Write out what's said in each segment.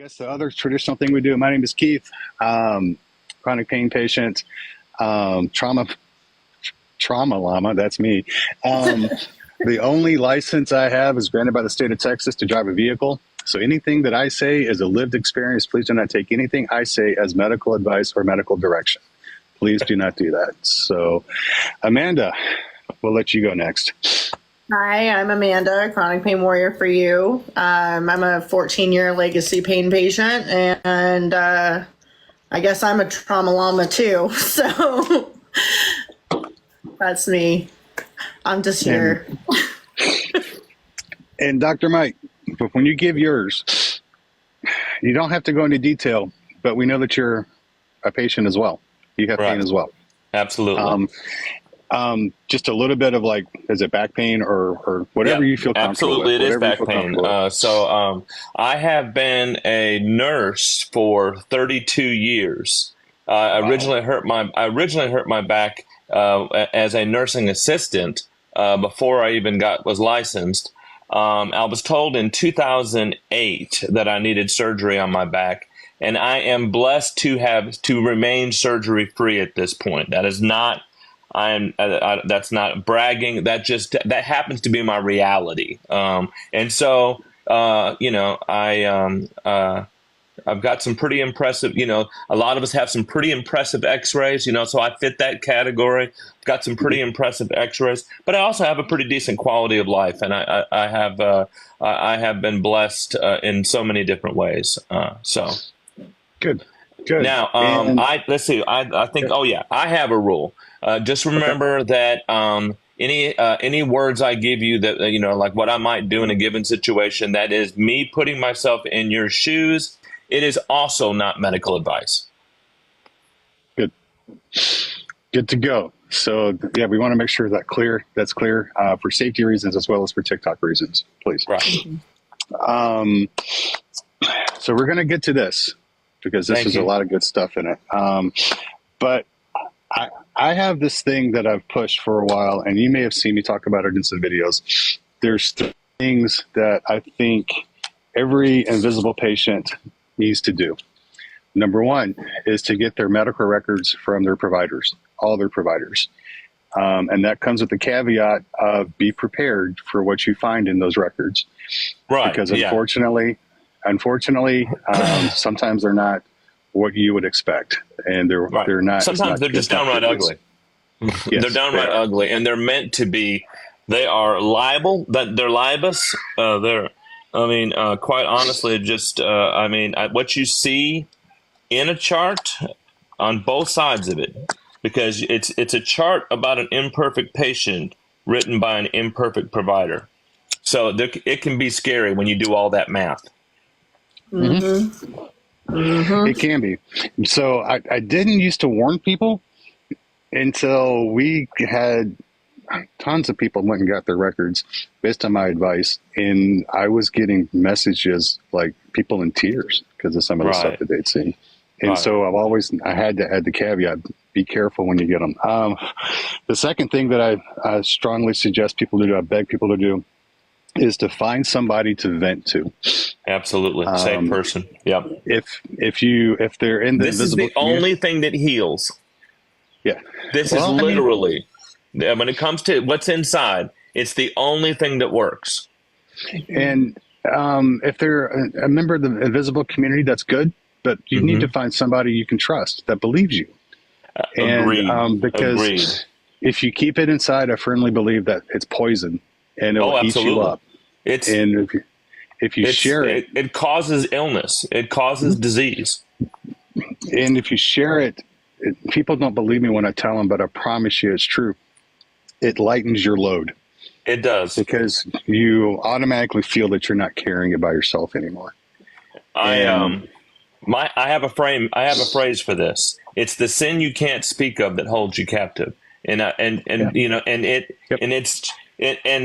guess the other traditional thing we do. My name is Keith, chronic pain patient, trauma llama. That's me. The only license I have is granted by the state of Texas to drive a vehicle. So anything that I say is a lived experience. Please do not take anything I say as medical advice or medical direction. Please do not do that. So, Amanda, we'll let you go next. Hi, I'm Amanda, chronic pain warrior for you. I'm a 14-year legacy pain patient, and I guess I'm a trauma llama too. So that's me. I'm just here. And Dr. Mike, but when you give yours, you don't have to go into detail, but we know that you're a patient as well. You have pain as well. Absolutely. Just a little bit of like, is it back pain or whatever you feel comfortable with? Absolutely, it is back pain. I have been a nurse for 32 years. I originally hurt my back as a nursing assistant before I even was licensed. I was told in 2008 that I needed surgery on my back, and I am blessed to remain surgery free at this point. That is not. That's not bragging. That happens to be my reality. And so, I've got some pretty impressive, a lot of us have some pretty impressive x-rays, so I fit that category. I've got some pretty impressive x-rays, but I also have a pretty decent quality of life. And I have been blessed in so many different ways. So good. Now, let's see. I think, I have a rule. Just remember that any words I give you that, like what I might do in a given situation, that is me putting myself in your shoes. It is also not medical advice. Good to go. So yeah, we want to make sure that's clear for safety reasons as well as for TikTok reasons, please. Right. So we're going to get to this because this is a lot of good stuff in it. But I have this thing that I've pushed for a while, and you may have seen me talk about it in some videos. There's things that I think every invisible patient needs to do. Number one is to get their medical records from their providers, all their providers. And that comes with the caveat of be prepared for what you find in those records. Right. Because unfortunately, sometimes they're not what you would expect, and they're not. Sometimes they're just downright ugly. Yes, they're downright ugly, and they're meant to be. They are liable. They're libus. Quite honestly, just what you see in a chart on both sides of it, because it's a chart about an imperfect patient written by an imperfect provider. So it can be scary when you do all that math. Mm-hmm. Mm-hmm. It can be. So I didn't used to warn people until we had tons of people went and got their records based on my advice. And I was getting messages like people in tears because of some of the stuff that they'd seen. And so I had to add the caveat, be careful when you get them. The second thing that I strongly suggest people to do, I beg people to do, is to find somebody to vent to. Absolutely. Same person. Yep. If they're in the this is the only thing that heals. Yeah. This is literally, when it comes to what's inside, it's the only thing that works. And if they're a member of the invisible community, that's good, but you need to find somebody you can trust that believes you. Because if you keep it inside, I firmly believe that it's poison and it will eat you up. If you share it, it causes illness. It causes disease. And if you share it, people don't believe me when I tell them, but I promise you it's true. It lightens your load. It does. Because you automatically feel that you're not carrying it by yourself anymore. I have a phrase for this. It's the sin you can't speak of that holds you captive. And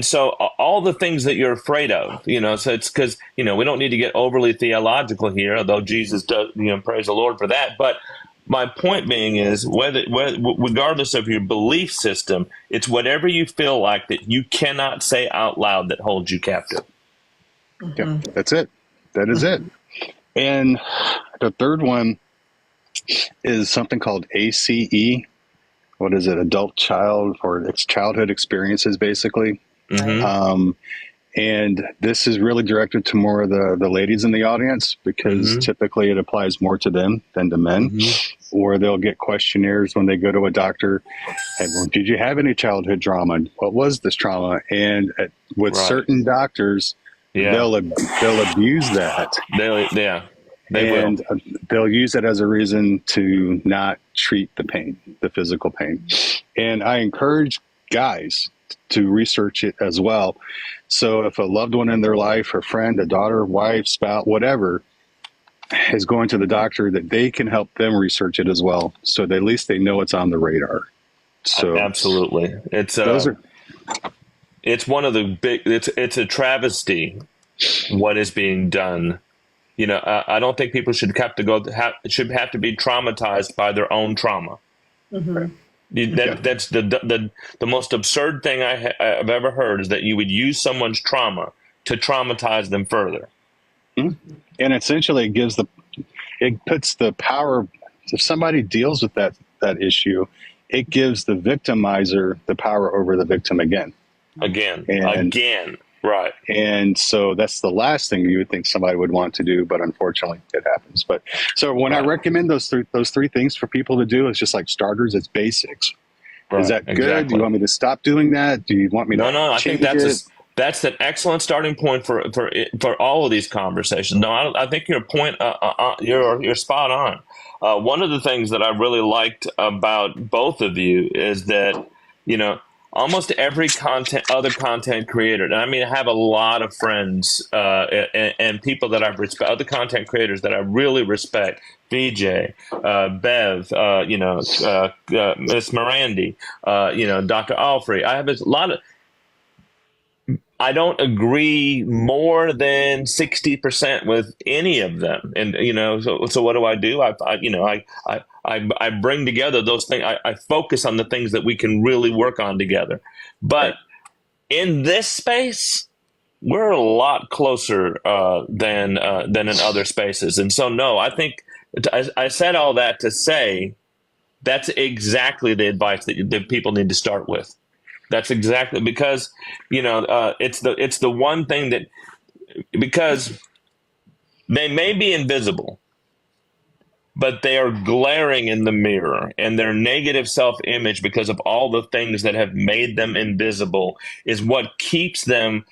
so all the things that you're afraid of, so it's because, we don't need to get overly theological here, although Jesus does, praise the Lord for that. But my point being is whether regardless of your belief system, it's whatever you feel like that you cannot say out loud that holds you captive. Yeah, that's it. That is it. And the third one is something called ACE. What is it? Adult child, or it's childhood experiences, basically. Mm-hmm. And this is really directed to more of the ladies in the audience, because typically it applies more to them than to men. Or they'll get questionnaires when they go to a doctor. Hey, well, did you have any childhood trauma? What was this trauma? And with certain doctors, they'll abuse that. They will. They'll use it as a reason to not treat the pain, the physical pain. And I encourage guys to research it as well. So if a loved one in their life, a friend, a daughter, wife, spouse, whatever, is going to the doctor, that they can help them research it as well. So at least they know it's on the radar. So absolutely. It's one of the big, it's a travesty what is being done. You know, I don't think people should have to be traumatized by their own trauma. That's the most absurd thing I've ever heard, is that you would use someone's trauma to traumatize them further. And essentially it puts the power, if somebody deals with that issue, it gives the victimizer the power over the victim again. Right. And so that's the last thing you would think somebody would want to do, but unfortunately it happens. But so when I recommend those three things for people to do, it's just like starters, it's basics. Is that good? Exactly. Do you want me to stop doing that? Do you want me to No, I think that's an excellent starting point for all of these conversations. No, I think your point, you're spot on. One of the things that I really liked about both of you is that, you know, almost every other content creator, and I mean, I have a lot of friends and people that I respect, other content creators that I really respect. BJ, Bev, Miss Mirandy, Dr. Alfrey. I have a lot of. I don't agree more than 60% with any of them, and so what do? I bring together those things. I focus on the things that we can really work on together. But in this space, we're a lot closer than in other spaces. And so, no, I think I said all that to say that's exactly the advice that people need to start with. That's exactly, because it's the one thing that, because they may be invisible, but they are glaring in the mirror, and their negative self-image, because of all the things that have made them invisible, is what keeps them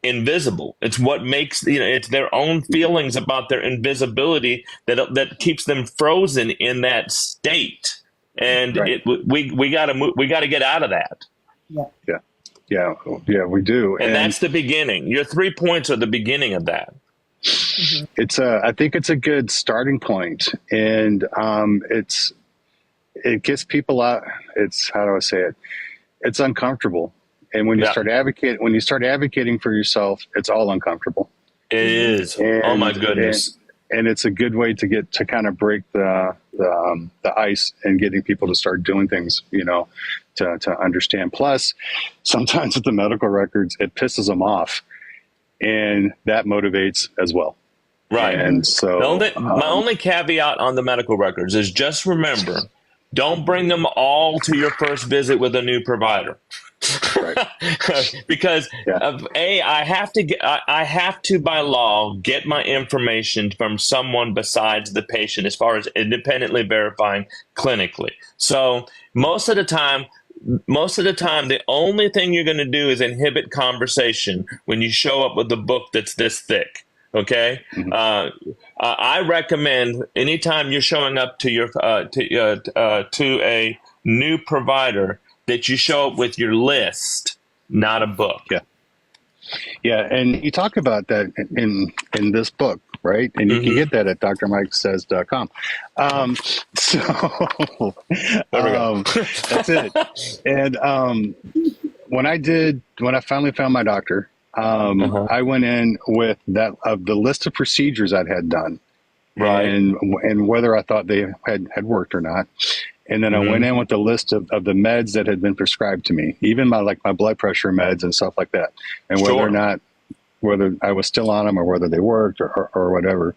invisible. It's what makes, it's their own feelings about their invisibility that keeps them frozen in that state. And we got to get out of that. Yeah, we do. And that's the beginning. Your 3 points are the beginning of that. I think it's a good starting point, and it gets people out. How do I say it? It's uncomfortable, and when you start advocating for yourself, it's all uncomfortable. It is. Oh my goodness. And it's a good way to kind of break the ice and getting people to start doing things, to understand. Plus, sometimes with the medical records, it pisses them off, and that motivates as well. Right. And so my only caveat on the medical records is just remember, don't bring them all to your first visit with a new provider. Because I have to by law get my information from someone besides the patient, as far as independently verifying clinically. So most of the time, the only thing you're going to do is inhibit conversation when you show up with a book that's this thick. Okay. I recommend anytime you're showing up to to a new provider, that you show up with your list, not a book. Yeah. And you talk about that in this book, right? And you can get that at drmikesays.com. So there we go. That's it. And when I finally found my doctor, I went in with the list of procedures I'd had done, right, and whether I thought they had worked or not. And then I went in with the list of the meds that had been prescribed to me, even my blood pressure meds and stuff like that, and whether I was still on them or whether they worked or whatever.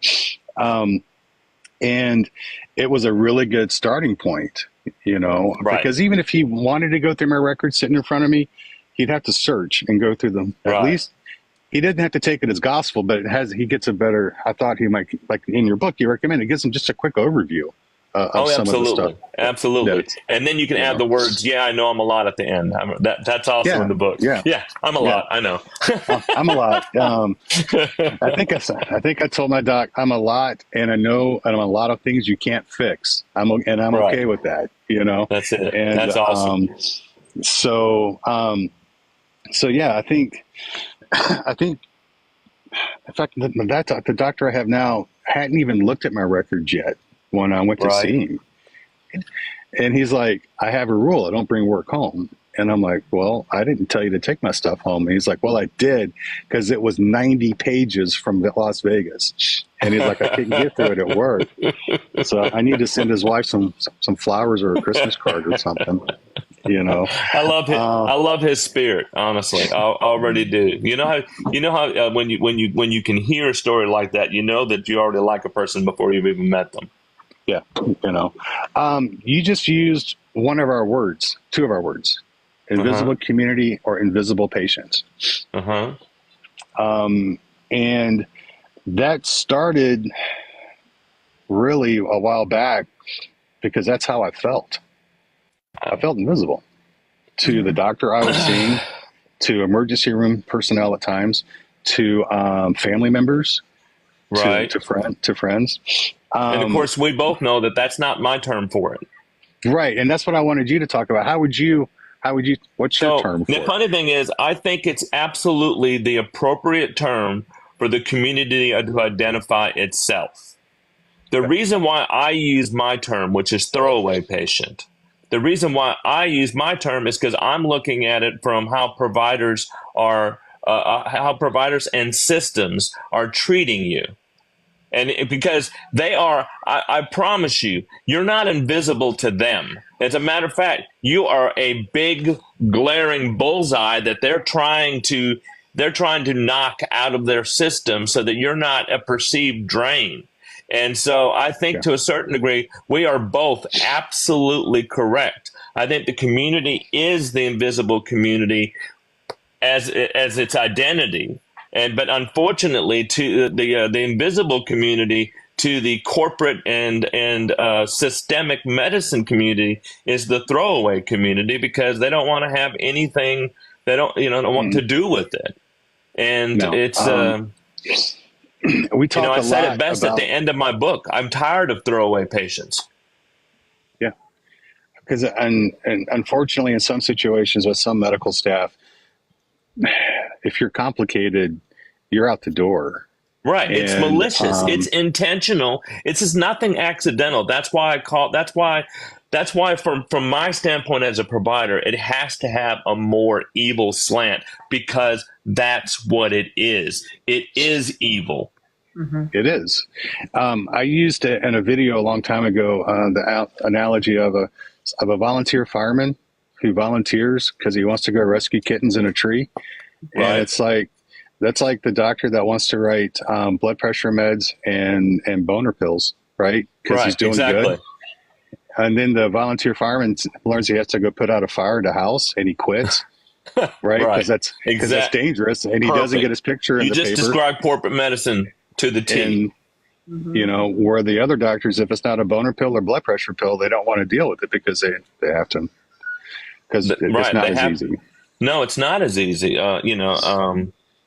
And it was a really good starting point, because even if he wanted to go through my records sitting in front of me, he'd have to search and go through them. At least he didn't have to take it as gospel, but he gets a better, I thought he might, like in your book, you recommend it gives him just a quick overview of some of the stuff. Absolutely. And then you can add the words, I know I'm a lot at the end. That's also in the book. Yeah, I'm a lot. I know. I'm a lot. I think I told my doc, I'm a lot, and I know I'm a lot of things you can't fix. I'm okay with that, That's it. And that's awesome. So yeah, I think, in fact, the doctor I have now hadn't even looked at my records yet when I went to see him. And he's like, I have a rule. I don't bring work home. And I'm like, well, I didn't tell you to take my stuff home. And he's like, well, I did, because it was 90 pages from Las Vegas. And he's like, I couldn't get through it at work. So I need to send his wife some flowers or a Christmas card or something. I love his spirit. Honestly, I already do. You know how when you can hear a story like that, you know that you already like a person before you've even met them. Yeah, you just used two of our words, invisible community or invisible patients. And that started really a while back, because that's how I felt. I felt invisible to the doctor I was seeing, to emergency room personnel at times, to family members, to friends. And of course, we both know that that's not my term for it. Right. And that's what I wanted you to talk about. What's your term for it? The funny thing is, I think it's absolutely the appropriate term for the community to identify itself. The reason why I use my term, which is throwaway patient, the reason why I use my term is because I'm looking at it from how providers and systems are treating you. And because they are, I promise you, you're not invisible to them. As a matter of fact, you are a big glaring bullseye that they're trying to knock out of their system so that you're not a perceived drain. And so I think to a certain degree, we are both absolutely correct. I think the community is the invisible community as its identity. But unfortunately, to the invisible community, to the corporate and systemic medicine community, is the throwaway community, because they don't want to have anything. They don't want to do with it. And it's we talk. I said it best at the end of my book. I'm tired of throwaway patients. Yeah, because and unfortunately, in some situations with some medical staff, if you're complicated, you're out the door. Right. It's malicious. It's intentional. It's just nothing accidental. That's why from my standpoint as a provider, it has to have a more evil slant, because that's what it is. It is evil. Mm-hmm. It is. I used it in a video a long time ago, the analogy of a volunteer fireman who volunteers because he wants to go rescue kittens in a tree. Right. And it's like, that's like the doctor that wants to write blood pressure meds and boner pills, right? Because he's doing good. And then the volunteer fireman learns he has to go put out a fire at a house, and he quits, right? Because that's dangerous, and he doesn't get his picture in the paper. You just described corporate medicine to the T. And, where the other doctors, if it's not a boner pill or blood pressure pill, they don't want to deal with it because they have to, because it's not as easy. No, it's not as easy.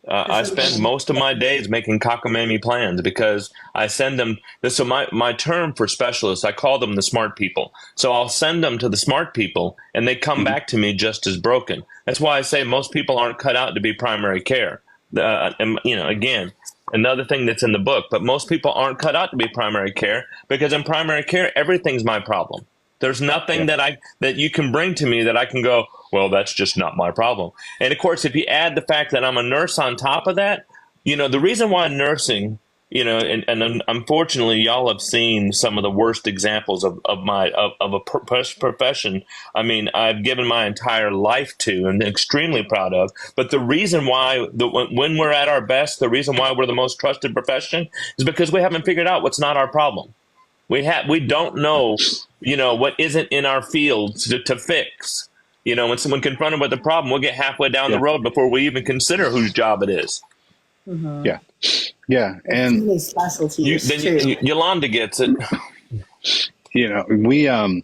I spend most of my days making cockamamie plans, because I send them. So my term for specialists, I call them the smart people. So I'll send them to the smart people, and they come back to me just as broken. That's why I say most people aren't cut out to be primary care. Again, another thing that's in the book, but most people aren't cut out to be primary care, because in primary care, everything's my problem. There's nothing that you can bring to me that I can go, well, that's just not my problem. And of course, if you add the fact that I'm a nurse on top of that, the reason why nursing and unfortunately, y'all have seen some of the worst examples of a profession. I mean, I've given my entire life to and extremely proud of. But the reason why, when we're at our best, the reason why we're the most trusted profession is because we haven't figured out what's not our problem. We don't know, what isn't in our field to fix. When someone confronted with a problem, we'll get halfway down the Yeah. road before we even consider whose job it is. Yeah. Yeah. And many specialties too. Yolanda gets it. we and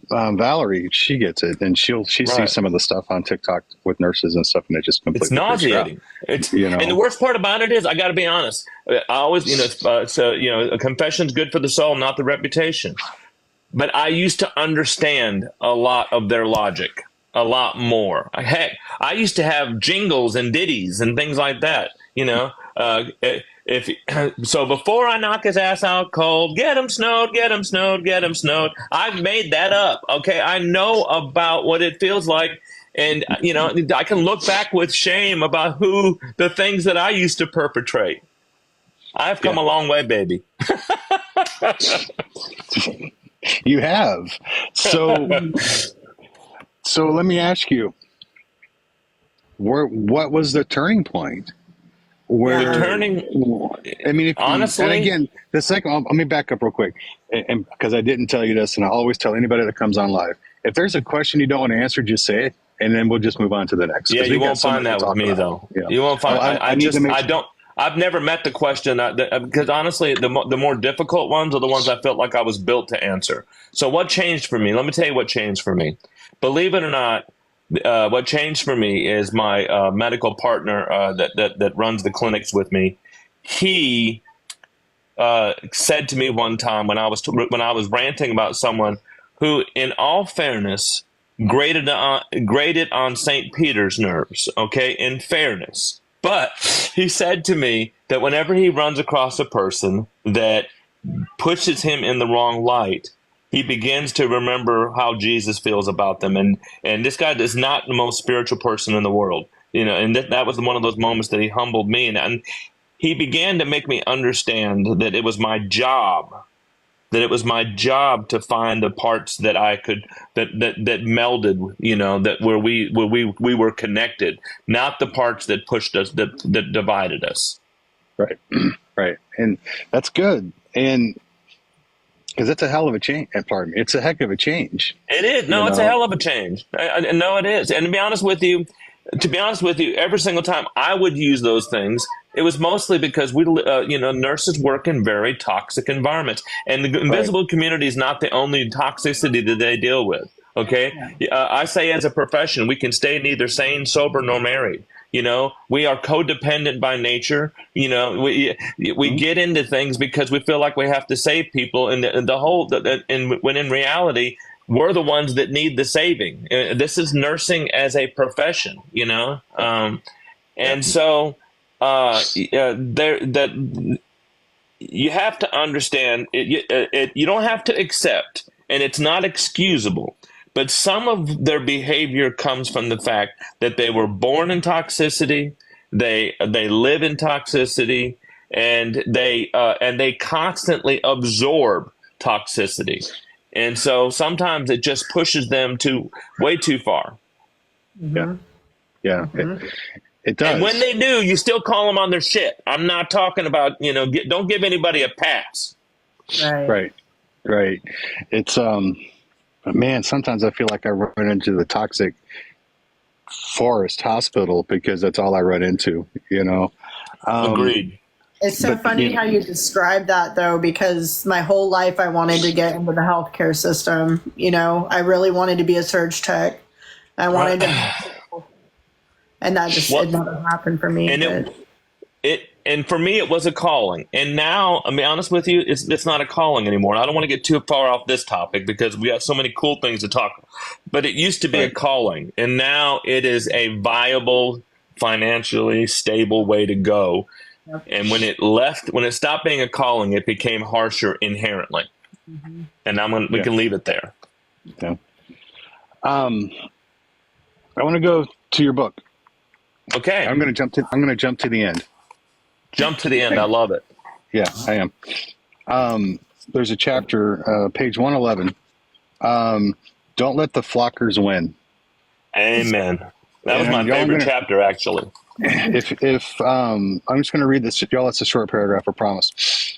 Valerie, she gets it, and she Right. sees some of the stuff on TikTok with nurses and stuff, and it just completely It's nauseating. freaks her out, And the worst part about it is, I got to be honest. I always, a confession's good for the soul, not the reputation. But I used to understand a lot of their logic, a lot more. Heck, I used to have jingles and ditties and things like that. So before I knock his ass out cold, get him snowed, get him snowed, get him snowed. I've made that up. Okay, I know about what it feels like, and I can look back with shame about the things that I used to perpetrate. I've come a long way, baby. You have. So let me ask you, what was the turning point? I mean, honestly, and again, the second, let me back up real quick, and because I didn't tell you this, and I always tell anybody that comes on live, if there's a question you don't want to answer, just say it, and then we'll just move on to the next. Yeah, you won't find that with me, though. You won't find. I've never met the question because honestly, the more difficult ones are the ones I felt like I was built to answer. So what changed for me? Let me tell you what changed for me. Believe it or not, what changed for me is my medical partner that runs the clinics with me. He said to me one time when I was ranting about someone who, in all fairness, graded on St. Peter's nerves. Okay, in fairness. But he said to me that whenever he runs across a person that pushes him in the wrong light, he begins to remember how Jesus feels about them. And this guy is not the most spiritual person in the world, and that was one of those moments that he humbled me. And he began to make me understand that it was my job to find the parts that I could, that melded, that where we were connected, not the parts that pushed us, that divided us. Right. Right. And that's good. And because it's a hell of a change. Pardon me. It's a heck of a change. It is. No, it's a hell of a change. No, it is. And to be honest with you, every single time I would use those things, it was mostly because nurses work in very toxic environments, and the invisible community is not the only toxicity that they deal with. Okay, I say as a profession, we can stay neither sane, sober, nor married. We are codependent by nature. We get into things because we feel like we have to save people, and when in reality, we're the ones that need the saving. This is nursing as a profession, and so you have to understand it. You don't have to accept, and it's not excusable. But some of their behavior comes from the fact that they were born in toxicity, they live in toxicity, and they constantly absorb toxicity. And so sometimes it just pushes them way too far. Mm-hmm. Yeah. It does. And when they do, you still call them on their shit. I'm not talking about, don't give anybody a pass. Right. It's, man, sometimes I feel like I run into the toxic forest hospital because that's all I run into, Agreed. It's so funny how you describe that, though, because my whole life I wanted to get into the healthcare system. I really wanted to be a surge tech. I wanted to, and that just it never happened for me. And for me, it was a calling. And now, I'll be honest with you, it's not a calling anymore. I don't want to get too far off this topic because we got so many cool things to talk about. But it used to be a calling, and now it is a viable, financially stable way to go. Yep. And when it stopped being a calling, it became harsher inherently. Mm-hmm. And we can leave it there. Yeah. I want to go to your book. Okay. I'm going to jump to the end. Jump to the end. I love it. Yeah, I am. There's a chapter, page 111. Don't let the flockers win. Amen. That was my favorite chapter, actually. If I'm just going to read this, y'all. It's a short paragraph, I promise.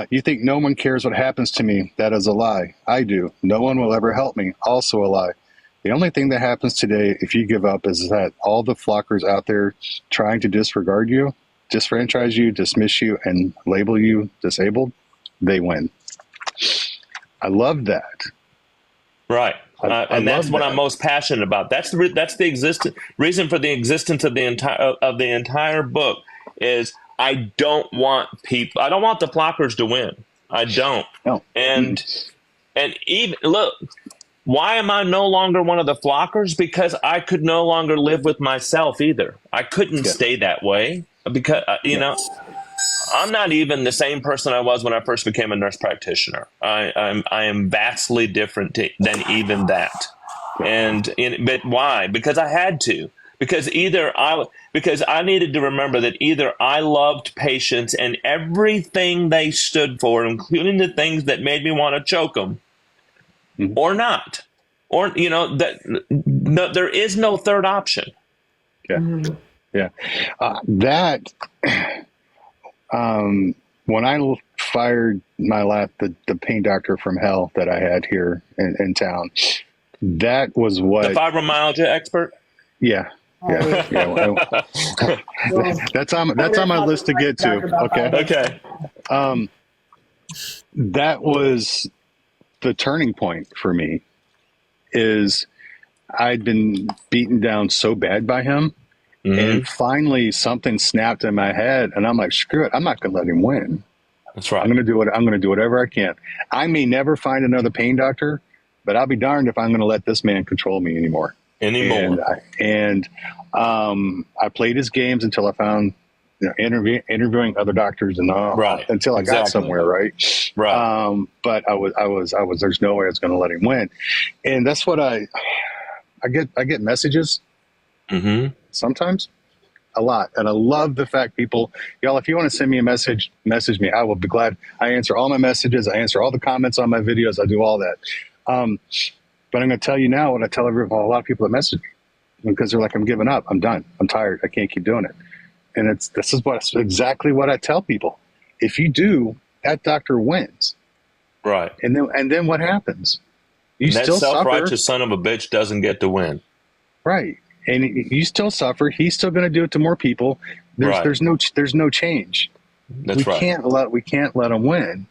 You think no one cares what happens to me? That is a lie. I do. No one will ever help me. Also a lie. The only thing that happens today, if you give up, is that all the flockers out there trying to disregard you, disfranchise you, dismiss you, and label you disabled, they win. I love that. Right. And that's what I'm most passionate about. That's the reason for the existence of the entire book is I don't want the flockers to win. I don't. No. And even look, why am I no longer one of the flockers? Because I could no longer live with myself either. I couldn't stay that way because you know, I'm not even the same person I was when I first became a nurse practitioner. I am vastly different than even that. But why? Because I had to. Because I needed to remember that either I loved patients and everything they stood for, including the things that made me want to choke them, or not, or you know there is no third option. Yeah, that. When I fired the pain doctor from hell that I had here in town, that was what the fibromyalgia expert. Yeah. That's on my list to get to. Okay. That was the turning point for me. Is I'd been beaten down so bad by him. And finally, something snapped in my head, and I'm like, "Screw it! I'm not going to let him win. That's right. I'm going to do whatever I can. I may never find another pain doctor, but I'll be darned if I'm going to let this man control me anymore." And I played his games until I found, interviewing other doctors and until I got somewhere, right? But I was. There's no way I was going to let him win, and that's what I get messages. Sometimes, a lot, and I love the fact y'all, if you want to send me a message me. I will be glad. I answer all my messages. I answer all the comments on my videos. I do all that. But I'm going to tell you now what I tell a lot of people that message me, because they're like, "I'm giving up. I'm done. I'm tired. I can't keep doing it." And this is exactly what I tell people. If you do, that doctor wins. Right. And then what happens? You that still self-righteous suffer. Son of a bitch doesn't get to win. Right. And you still suffer. He's still going to do it to more people. There's no change. We can't let him win.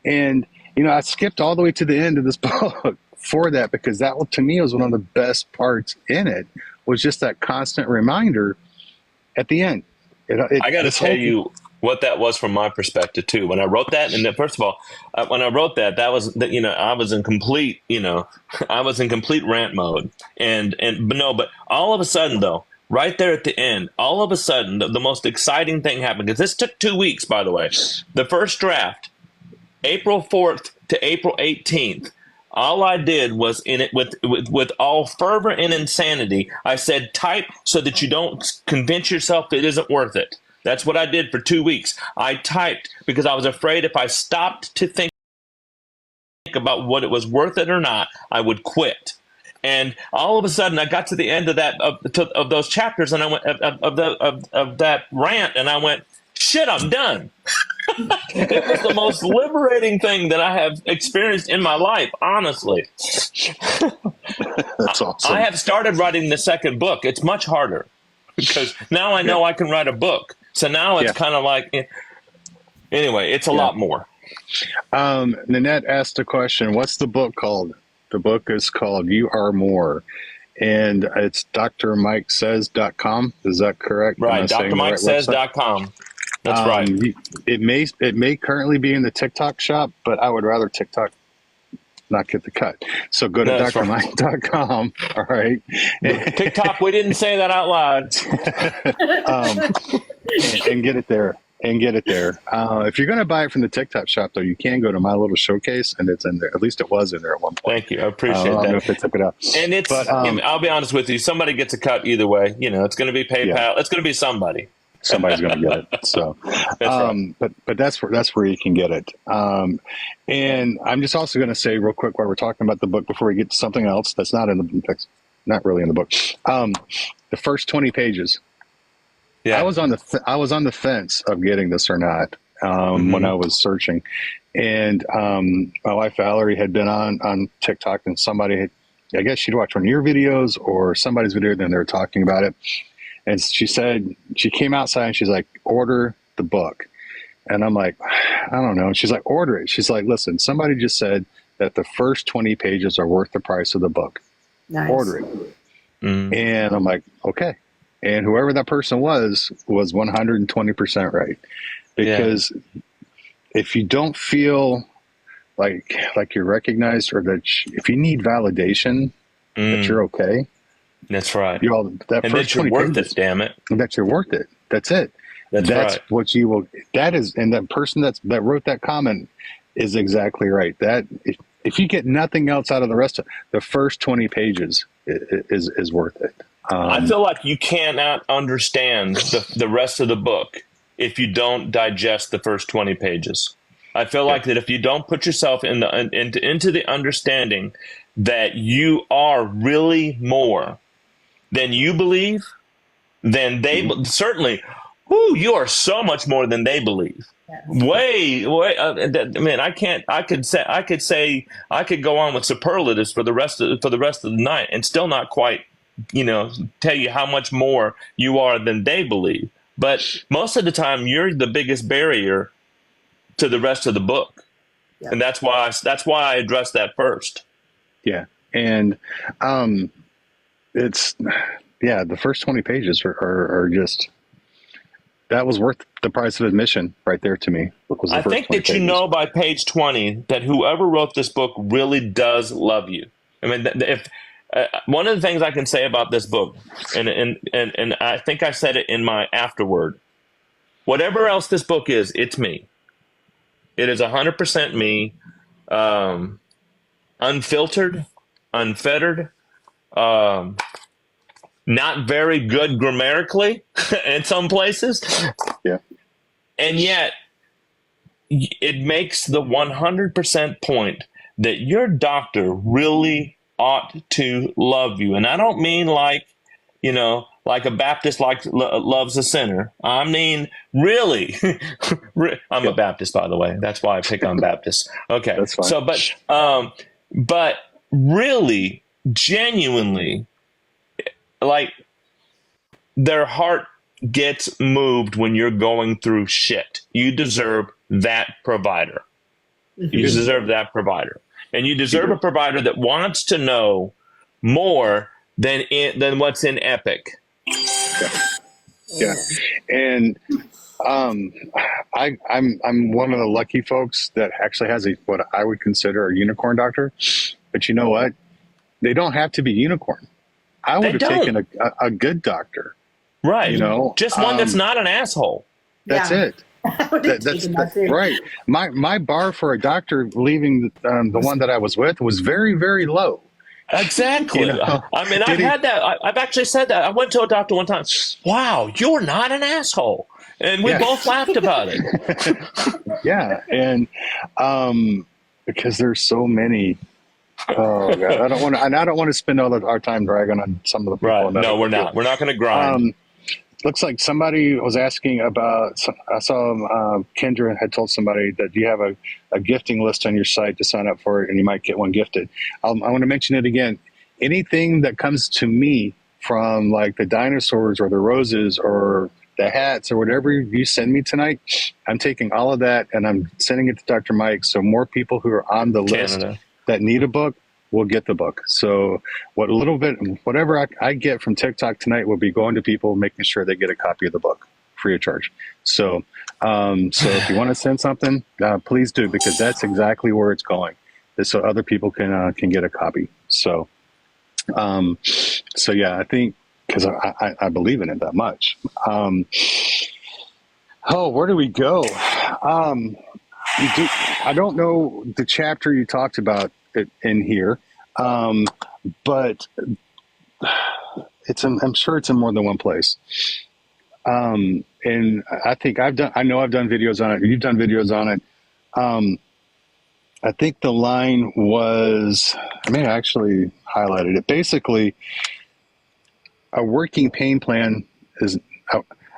And I skipped all the way to the end of this book for that, because that, to me, was one of the best parts in it. Was just that constant reminder at the end. I got to tell you what that was from my perspective too. When I wrote that, and first of all, when I wrote that was I was in complete rant mode, but all of a sudden though, right there at the end, all of a sudden the most exciting thing happened, because this took 2 weeks, by the way. The first draft, April 4th to April 18th. All I did was, in it with all fervor and insanity, I said, type so that you don't convince yourself that it isn't worth it. That's what I did for 2 weeks. I typed because I was afraid if I stopped to think about what it was worth it or not, I would quit. And all of a sudden, I got to the end of of those chapters, and I went of that rant, and I went, "Shit, I'm done." It was the most liberating thing that I have experienced in my life, honestly. That's awesome. I have started writing the second book. It's much harder because now I know I can write a book. So now it's kind of like, anyway, it's a lot more. Nanette asked a question. What's the book called? The book is called You Are More. And it's drmikesays.com. Is that correct? Right. drmikesays.com. That's right. It may currently be in the TikTok shop, but I would rather TikTok not get the cut. So go to drmike.com. All right. TikTok, we didn't say that out loud. And get it there. If you're going to buy it from the TikTok shop, though, you can go to my little showcase, and it's in there. At least it was in there at one point. Thank you. I appreciate that. I don't know if they took it out. And I'll be honest with you, somebody gets a cut either way. It's going to be PayPal. It's going to be somebody. somebody's going to get it. So, right. but that's where you can get it. And I'm just also going to say real quick while we're talking about the book before we get to something else that's not in the not really in the book. The first 20 pages. Yeah. I was on the fence of getting this or not when I was searching, and my wife Valerie had been on TikTok, and somebody had, I guess she'd watched one of your videos or somebody's video, then they were talking about it, and she said she came outside and she's like, order the book, and I'm like, I don't know. And she's like, order it. She's like, listen, somebody just said that the first 20 pages are worth the price of the book. Nice. Order it. And I'm like, okay. And whoever that person was 120% right. Because if you don't feel like you're recognized, or that if you need validation that you're okay, that's right. And that you're worth it, damn it. That you're worth it. That's it. That's right. What you will. That is, and that person that wrote that comment is exactly right. That if you get nothing else out of the rest of the first 20 pages, is worth it. I feel like you cannot understand the rest of the book if you don't digest the first 20 pages. I feel like that if you don't put yourself into the understanding that you are really more than you believe, then they certainly, you are so much more than they believe. Way. Man, I could go on with superlatives for the rest of the night and still not quite, tell you how much more you are than they believe. But most of the time, you're the biggest barrier to the rest of the book, and that's why I addressed that first. Yeah, and it's the first 20 pages are just. That was worth the price of admission right there to me. I think that pages. By page 20 that whoever wrote this book really does love you. I mean, if one of the things I can say about this book, and I think I said it in my afterword, whatever else this book is, it's me. It is 100% me, unfiltered, unfettered, not very good grammatically in some places. Yeah. And yet it makes the 100% point that your doctor really ought to love you. And I don't mean like a Baptist loves a sinner. I mean, really. I'm a Baptist, by the way. That's why I pick on Baptists. Okay. That's fine. So, but really, genuinely, like, their heart gets moved when you're going through shit. You deserve that provider. You deserve that provider. And you deserve a provider that wants to know more than what's in Epic. Yeah. And I'm one of the lucky folks that actually has what I would consider a unicorn doctor. But you know what? They don't have to be unicorn. I would have taken a good doctor. Right. Just one that's not an asshole. That's it. That's right. My bar for a doctor leaving the one that I was with was very, very low. Exactly. I mean, I've had that. I've actually said that. I went to a doctor one time. Wow, you're not an asshole. And we both laughed about it. Yeah. And because there's so many. Oh God, I don't want to spend all of our time dragging on some of the people. Right. No, we're not. We're not going to grind. Looks like somebody was asking about. I saw Kendra had told somebody that you have a gifting list on your site to sign up for it, and you might get one gifted. I want to mention it again. Anything that comes to me from like the dinosaurs or the roses or the hats or whatever you send me tonight, I'm taking all of that and I'm sending it to Dr. Mike. So more people who are on the list that need a book will get the book. So whatever I get from TikTok tonight will be going to people, making sure they get a copy of the book free of charge. So if you want to send something, please do, because that's exactly where it's going, so other people can get a copy. So yeah, I think because I believe in it that much. Where do we go? I don't know the chapter you talked about it in here, but I'm sure it's in more than one place. And and I know I've done videos on it. You've done videos on it. I think the line was, I may have actually highlighted it. Basically, a working pain plan is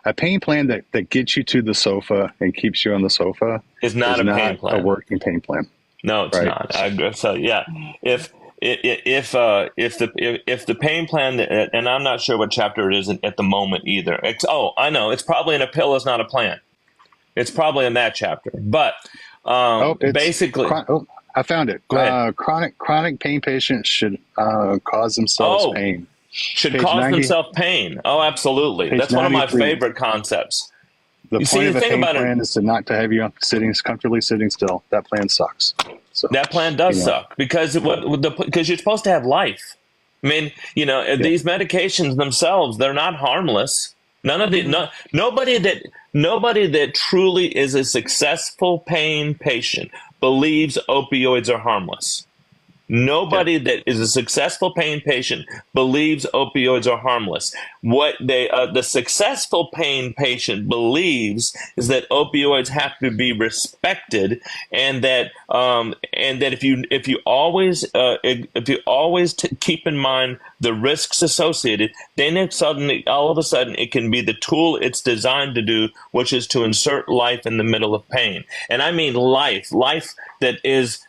a pain plan that gets you to the sofa and keeps you on the sofa is not pain plan. A working pain plan. No, it's not. I agree. So yeah, if the pain plan, and I'm not sure what chapter it is at the moment either. I know, it's probably in A Pill Is Not a Plan. It's probably in that chapter, but basically, I found it. Go ahead. Chronic pain patients should cause themselves pain. Should cause themselves pain. Oh, absolutely. That's one of my favorite concepts. The point of a pain plan is not to have you comfortably sitting still. That plan sucks. So, that plan does suck because you're supposed to have life. I mean, these medications themselves, they're not harmless. Nobody that truly is a successful pain patient believes opioids are harmless. Nobody that is a successful pain patient believes opioids are harmless. What the successful pain patient believes is that opioids have to be respected, and that if you always keep in mind the risks associated, then all of a sudden it can be the tool it's designed to do, which is to insert life in the middle of pain. And I mean life that is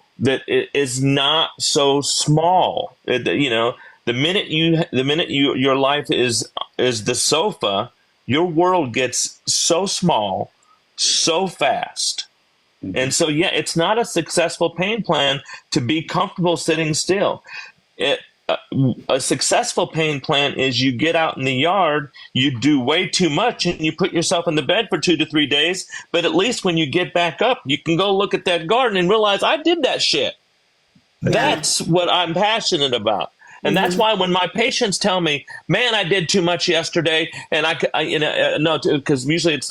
not so small. The minute your life is the sofa, your world gets so small, so fast. Mm-hmm. And so, it's not a successful pain plan to be comfortable sitting still. A successful pain plan is you get out in the yard, you do way too much, and you put yourself in the bed for 2 to 3 days. But at least when you get back up, you can go look at that garden and realize I did that shit. Yeah. That's what I'm passionate about. And that's why when my patients tell me, "Man, I did too much yesterday," and because usually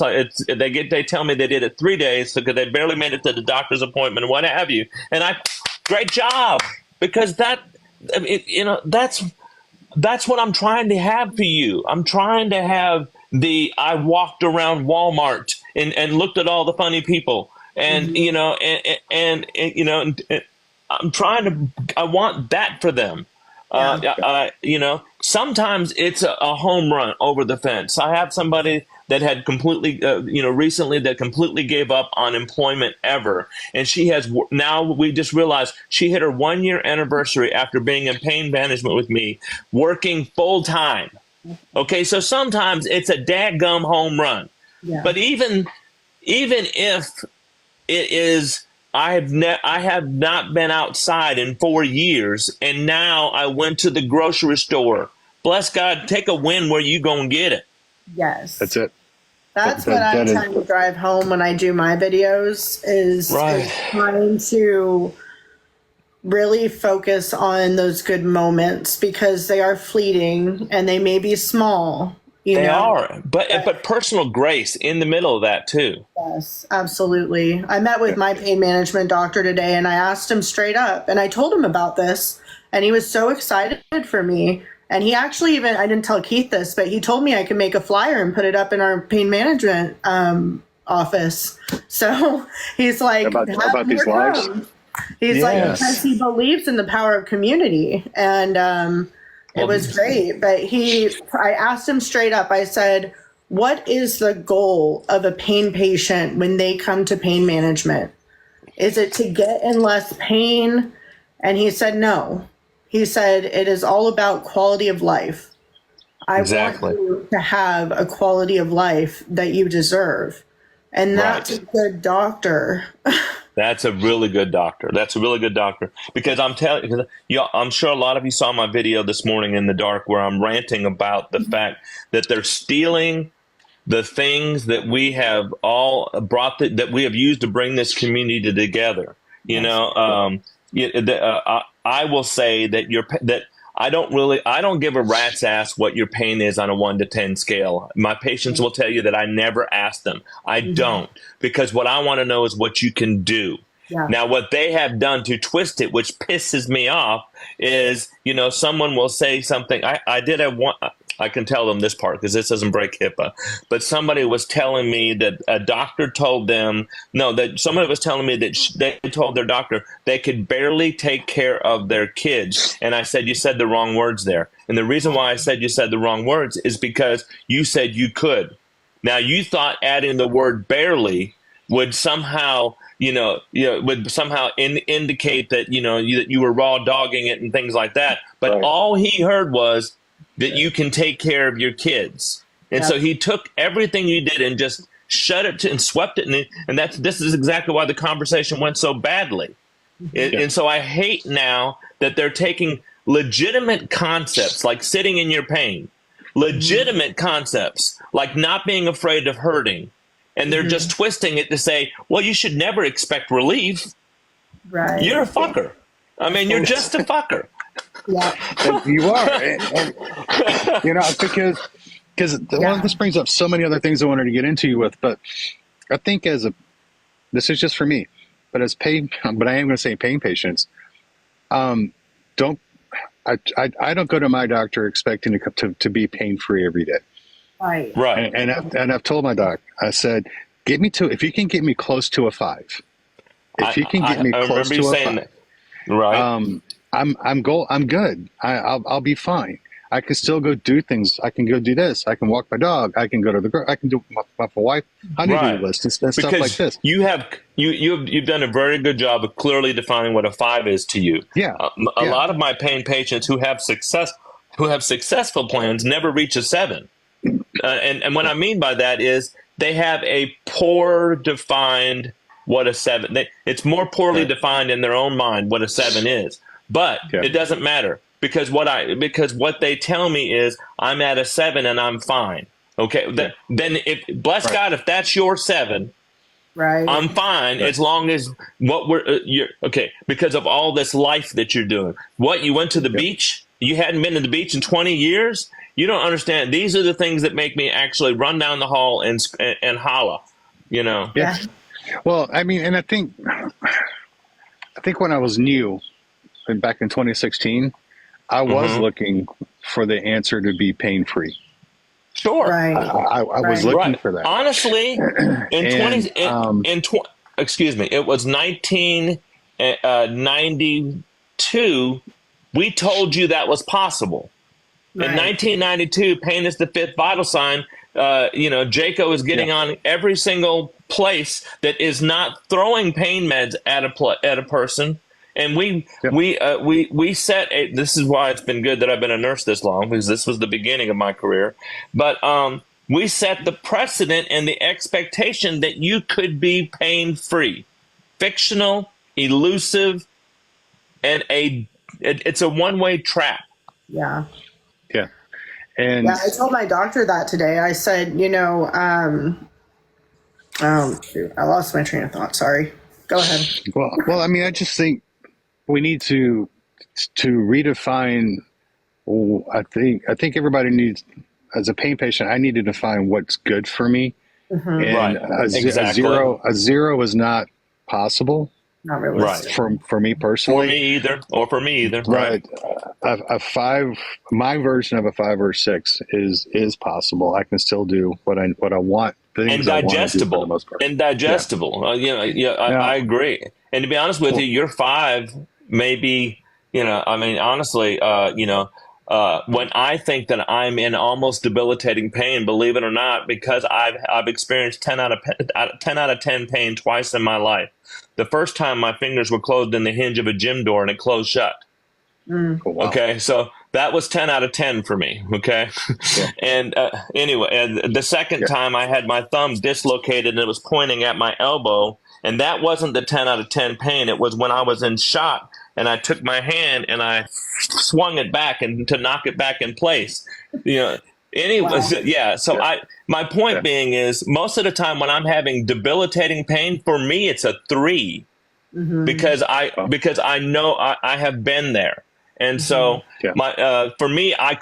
they tell me they did it 3 days because they barely made it to the doctor's appointment and what have you, and great job, because that's what I'm trying to have for you. I'm trying to have I walked around Walmart and looked at all the funny people, and I want that for them. Sometimes it's a home run over the fence. I have somebody that had recently that completely gave up on employment ever. And we just realized she hit her 1-year anniversary after being in pain management with me, working full time. Okay. So sometimes it's a dadgum home run, but even if it is, I have not been outside in 4 years, and now I went to the grocery store. Bless God, take a win where you gonna get it. Yes, that's it. That's what I'm trying to drive home when I do my videos. Is trying to really focus on those good moments, because they are fleeting and they may be small. They are, but personal grace in the middle of that too. Yes, absolutely. I met with my pain management doctor today, and I asked him straight up, and I told him about this, and he was so excited for me. And he actually I didn't tell Keith this, but he told me I could make a flyer and put it up in our pain management office. So he's like, about these lives. He's like, because he believes in the power of community, and it was great. But I asked him straight up, I said, what is the goal of a pain patient when they come to pain management? Is it to get in less pain? And he said, no. He said, it is all about quality of life. I want you to have a quality of life that you deserve. And that's a good doctor. That's a really good doctor. Because I'm telling you, I'm sure a lot of you saw my video this morning in the dark where I'm ranting about the fact that they're stealing the things that we have all that we have used to bring this community together. I will say that I don't give a rat's ass what your pain is on a 1 to 10 scale. My patients will tell you that I never ask them. I don't, because what I want to know is what you can do. Yeah. Now, what they have done to twist it, which pisses me off, is, someone will say something. I can tell them this part because this doesn't break HIPAA. But somebody was telling me that a doctor told them, no, that somebody was telling me that they told their doctor they could barely take care of their kids. And I said, you said the wrong words there. And the reason why I said you said the wrong words is because you said you could. Now, you thought adding the word barely would somehow, would somehow indicate that, that you were raw dogging it and things like that. But Right. all he heard was that you can take care of your kids. And so he took everything you did and just shut it and swept it. And this is exactly why the conversation went so badly. And so I hate now that they're taking legitimate concepts like sitting in your pain, legitimate concepts like not being afraid of hurting, and they're just twisting it to say, well, you should never expect relief. Right. You're a fucker. I mean, you're just a fucker. Yeah. You are. Because this brings up so many other things I wanted to get into you with, but I think this is just for me, but I am going to say pain patients, I don't go to my doctor expecting to be pain-free every day. Right. Right. And I've told my doc, I said, if you can get me close to a 5, if you can get me close to a 5, that. Right. I'm good. I'll be fine. I can still go do things. I can go do this. I can walk my dog. I can go to I can do my wife honeydew list and stuff like this. You've done a very good job of clearly defining what a 5 is to you. Yeah. A lot of my pain patients who have successful plans never reach a 7. And what I mean by that is they have a poor defined what a 7. It's more poorly defined in their own mind what a 7 is, but it doesn't matter because what they tell me is I'm at a 7 and I'm fine. Okay, then bless God if that's your 7. Right. I'm fine as long as you're okay because of all this life that you're doing. What you went to the beach? You hadn't been to the beach in 20 years. You don't understand. These are the things that make me actually run down the hall and holla. Yeah. Well, I mean, and I think when I was new, back in 2016, I was looking for the answer to be pain-free. Sure. Right. I was looking for that. Honestly, it was 1992. We told you that was possible. Right. In 1992, pain is the 5th vital sign. Jaco is getting on every single place that is not throwing pain meds at a person. And we set this is why it's been good that I've been a nurse this long, because this was the beginning of my career. But we set the precedent and the expectation that you could be pain-free, fictional, elusive, and it's a one-way trap. Yeah. Yeah. And I told my doctor that today. I said, I lost my train of thought. Sorry. Go ahead. Well, I mean, I just think we need to redefine. I think everybody needs, as a pain patient, I need to define what's good for me. And a zero is not possible. Not realistic. For me personally. For me either. Right. A 5, my version of a 5 or 6 is possible. I can still do what I want. And digestible. I agree. And to be honest with you, your 5 may be, honestly, when I think that I'm in almost debilitating pain, believe it or not, because I've experienced 10 out of 10 pain twice in my life. The first time my fingers were closed in the hinge of a gym door and it closed shut. Oh, wow. Okay, so that was 10 out of 10 for me. Okay, and anyway, and the second time I had my thumb dislocated and it was pointing at my elbow, and that wasn't the 10 out of 10 pain. It was when I was in shock and I took my hand and I swung it back and to knock it back in place. Anyway, So my point being is, most of the time when I'm having debilitating pain, for me it's a 3, because I know I have been there, and so for me a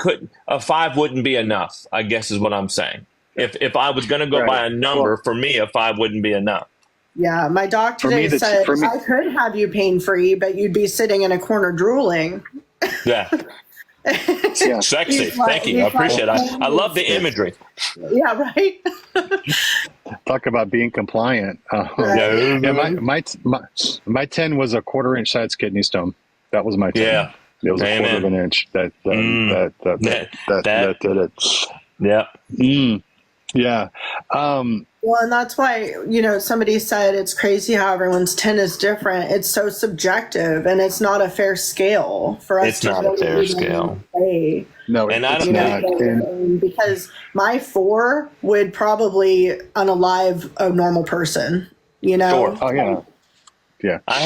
5 wouldn't be enough, I guess is what I'm saying. If I was going to go by a number, for me a 5 wouldn't be enough. Yeah, my doc today said I could have you pain free, but you'd be sitting in a corner drooling. Yeah. Yeah. Sexy. Thank you. I appreciate it. I love the imagery. Yeah, right. Talk about being compliant. Right. Yeah, my 10 was a 1/4 inch size kidney stone. That was my 10. Yeah. It was Amen. 1/4 of an inch that did it. Yeah. Yeah. Well, and that's why, somebody said it's crazy how everyone's 10 is different. It's so subjective, and it's not a fair scale for us It's to not a really fair even scale. say. No, And I it's don't not. Because my 4 would probably unalive a normal person, Sure. Oh, yeah. Yeah. I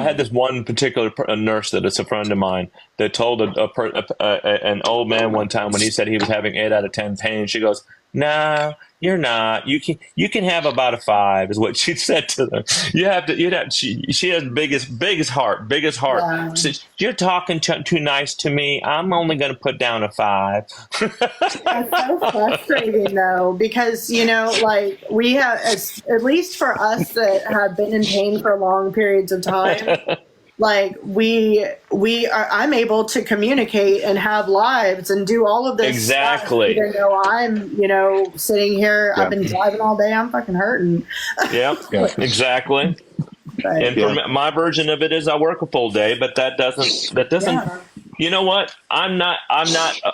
had this one particular nurse that is a friend of mine that told an old man one time when he said he was having 8 out of 10 pain. She goes, "No, you're not. You can have about a 5," is what she said to them. You'd have. She has biggest heart. Yeah. She says, "You're talking too nice to me. I'm only going to put down a 5." That's so frustrating, though, because, like we have, at least for us that have been in pain for long periods of time, like I'm able to communicate and have lives and do all of this Exactly. stuff, even though I'm, sitting here, I've been driving all day, I'm fucking hurting. Yep. Yeah. Exactly. But, And for my version of it is I work a full day, but that doesn't. yeah. You know what? I'm not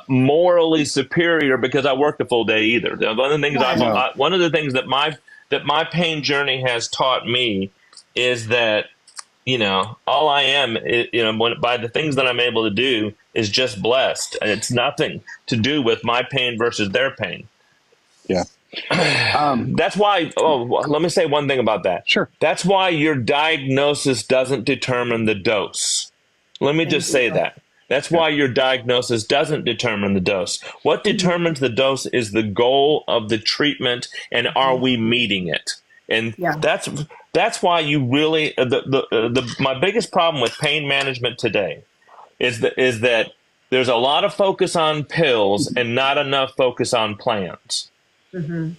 morally superior because I worked a full day either. One of the things Right. one of the things that my pain journey has taught me is that all I am, by the things that I'm able to do is just blessed. And it's nothing to do with my pain versus their pain. Yeah. That's why, let me say one thing about that. Sure. That's why your diagnosis doesn't determine the dose. Let me just say that. That's why your diagnosis doesn't determine the dose. What determines the dose is the goal of the treatment, and are we meeting it? And that's why you really my biggest problem with pain management today is that there's a lot of focus on pills and not enough focus on plans. Mm-hmm.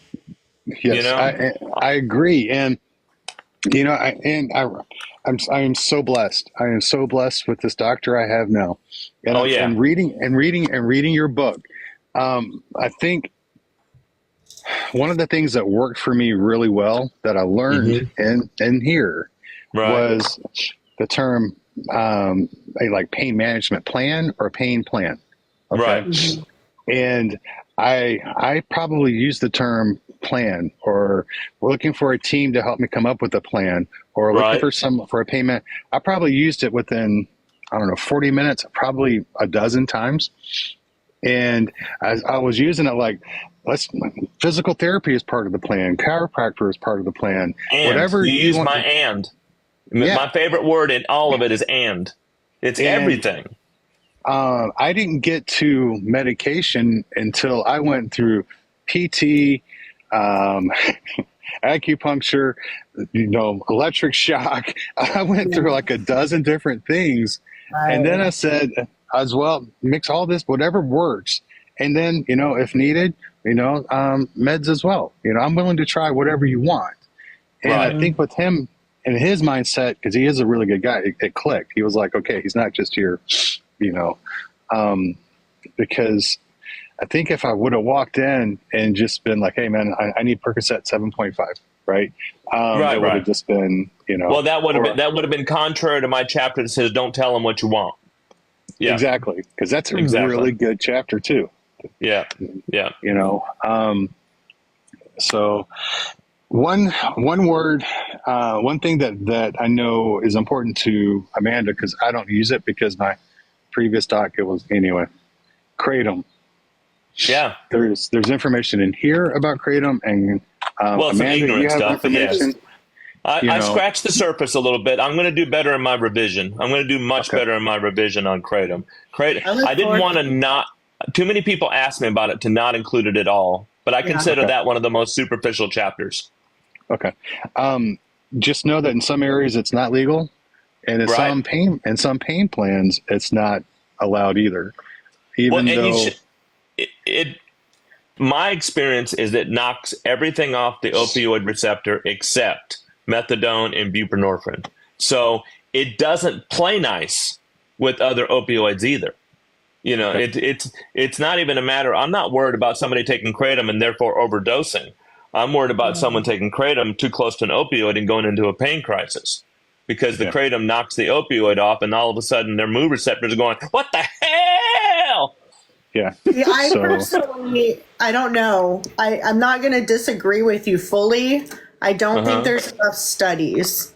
Yes, I agree, and I am so blessed. I am so blessed with this doctor I have now, and and reading your book. I think one of the things that worked for me really well that I learned in here was the term like pain management plan or pain plan. Okay. Right. Mm-hmm. And I probably use the term plan, or we're looking for a team to help me come up with a plan, or looking for a payment. I probably used it within, 40 minutes, probably a dozen times. And I was using it like, physical therapy is part of the plan. Chiropractor is part of the plan. And whatever you use want my my favorite word in all of it is and. It's everything. I didn't get to medication until I went through PT, acupuncture, electric shock. I went through like a dozen different things. Right. And then I said, as well, mix all this, whatever works. And then, if needed, meds as well. I'm willing to try whatever you want. And I think with him and his mindset, because he is a really good guy, it clicked. He was like, okay, he's not just here, because I think if I would have walked in and just been like, hey man, I need Percocet 7.5, right? It would have just been, Well, that would have been contrary to my chapter that says don't tell them what you want. Yeah. Exactly. Because that's a really good chapter too. Yeah. Yeah. So one word, one thing that I know is important to Amanda, because I don't use it because my previous doc, it was anyway, kratom. Yeah. There's information in here about kratom, and Amanda, some ignorant you have stuff. Yes. I scratched the surface a little bit. I'm going to do better in my revision. I'm going to do much better in my revision on kratom. I didn't want to not. Too many people asked me about it to not include it at all, but I consider that one of the most superficial chapters. Okay. Just know that in some areas it's not legal, and in some pain plans it's not allowed either. My experience is it knocks everything off the opioid receptor except methadone and buprenorphine. So it doesn't play nice with other opioids either. You know, it's not even a matter. I'm not worried about somebody taking kratom and therefore overdosing. I'm worried about someone taking kratom too close to an opioid and going into a pain crisis, because the kratom knocks the opioid off, and all of a sudden their mood receptors are going, "What the hell?" Yeah. I personally, I don't know. I'm not going to disagree with you fully. I don't think there's enough studies.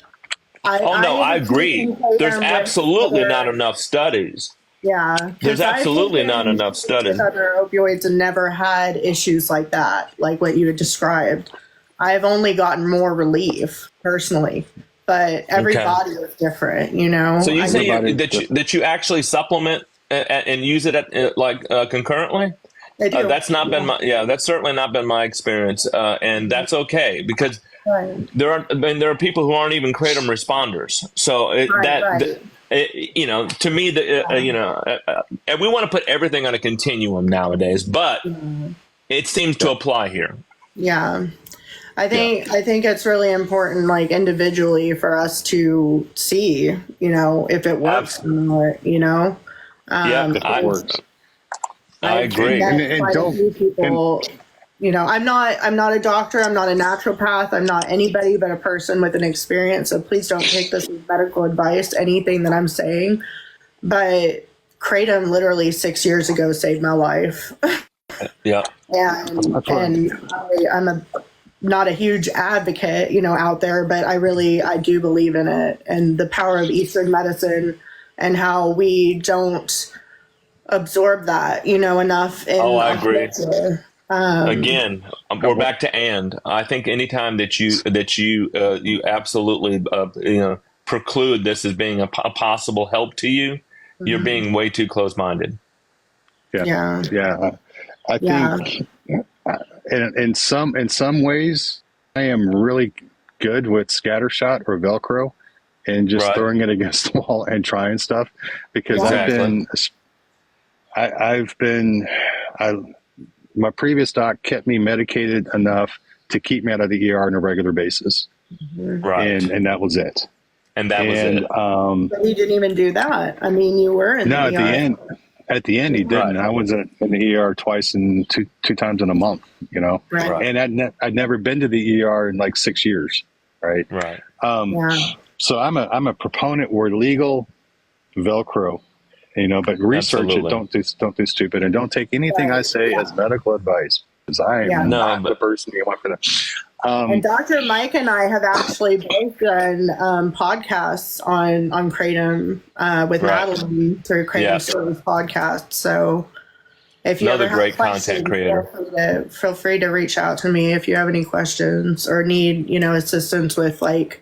I agree. There's absolutely not enough studies. Yeah. There's absolutely not enough studies. Other opioids and never had issues like that, like what you had described. I've only gotten more relief personally, but every body is different, you know? So you say that you actually supplement and use it concurrently? I do. That's not been that's certainly not been my experience, and that's okay, because there are people who aren't even kratom responders. So you know, to me, you know, and we want to put everything on a continuum nowadays, but it seems to apply here. Yeah. I think it's really important, like individually, for us to see, you know, if it works or not, you know. If it works. I agree. And don't people. You know, I'm not a doctor. I'm not a naturopath. I'm not anybody but a person with an experience. So please don't take this as medical advice, anything that I'm saying. But kratom literally 6 years ago saved my life. Yeah. And I'm not a huge advocate, you know, out there, but I do believe in it and the power of Eastern medicine and how we don't absorb that, you know, enough. I agree. Again, we're back to I think anytime that you absolutely you know, preclude this as being a possible help to you, you're being way too close-minded. Yeah. I think in some ways I am really good with scattershot or Velcro and just throwing it against the wall and trying stuff, because my previous doc kept me medicated enough to keep me out of the ER on a regular basis. Right. And that was it. And that was it. But he didn't even do that. I mean, you were in the ER. At the end, he didn't. I was in the ER twice and two times in a month, you know. Right. And I'd never been to the ER in like 6 years. Right. Right. So I'm a proponent where legal, Velcro, you know, but research it. Don't do stupid, and don't take anything I say as medical advice, because I am not the person you want for that. And Dr. Mike and I have actually both done podcasts on kratom with Madeline through Kratom Stories podcast. So if you another ever great have content creator, feel free to reach out to me if you have any questions or need, you know, assistance with like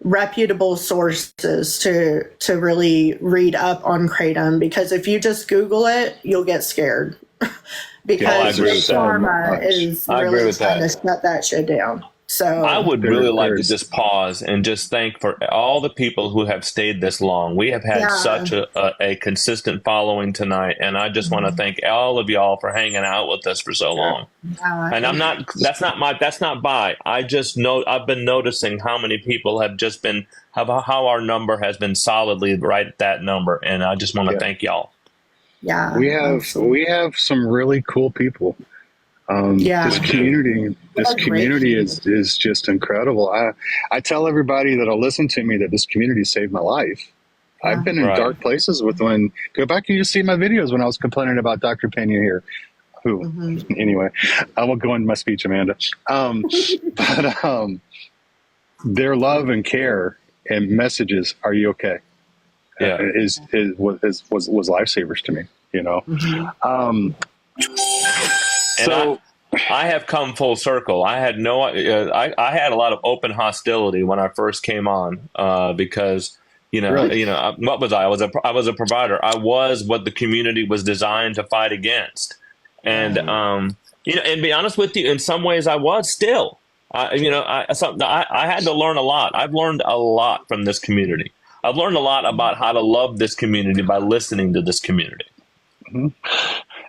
reputable sources to really read up on kratom, because if you just Google it, you'll get scared. Because pharma is really trying to shut that shit down. So I would really like to just pause and just thank for all the people who have stayed this long. We have had such a consistent following tonight, and I just want to thank all of y'all for hanging out with us for so long. And that's not by. I just know I've been noticing how many people have just been how our number has been solidly right at that number, and I just want to thank y'all. Yeah, we have some really cool people. This community is just incredible. I tell everybody that'll listen to me that this community saved my life. I've been in dark places go back and you see my videos when I was complaining about Dr. Pena here. Anyway, I won't go into my speech, Amanda. But their love and care and messages, "Are you okay?" was lifesavers to me, you know. So I have come full circle. I had I had a lot of open hostility when I first came on, because what was I? I was a provider. I was what the community was designed to fight against, and and be honest with you, in some ways I was still. I had to learn a lot. I've learned a lot from this community. I've learned a lot about how to love this community by listening to this community.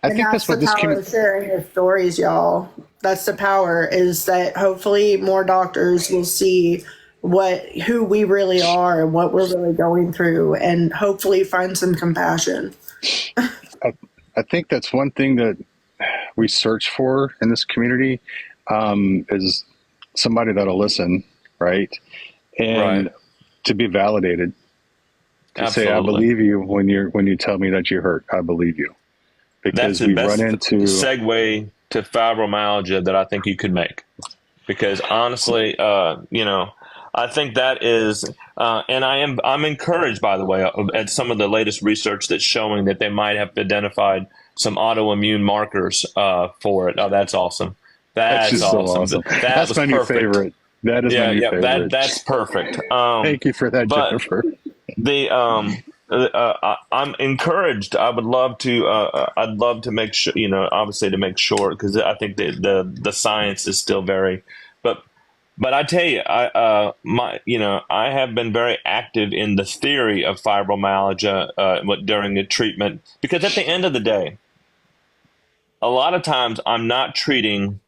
I think that's what the power of sharing your stories, y'all. That's the power, is that hopefully more doctors will see who we really are and what we're really going through, and hopefully find some compassion. I think that's one thing that we search for in this community, is somebody that'll listen, right? And to be validated, to Absolutely. say, I believe you when you tell me that you hurt. I believe you. Because That's the we best run into segue to fibromyalgia that I think you could make. Because honestly, I think that is, and I'm encouraged, by the way, at some of the latest research that's showing that they might have identified some autoimmune markers for it. Oh, that's awesome. That's just awesome. so awesome. That That's was my new perfect. favorite. That is my new favorite. That's perfect. Thank you for that, but Jennifer. I'm encouraged. I would love to. I'd love to make sure. Obviously to make sure, because I think the science is still very. But I tell you, I have been very active in the theory of fibromyalgia during the treatment, because at the end of the day, a lot of times I'm not treating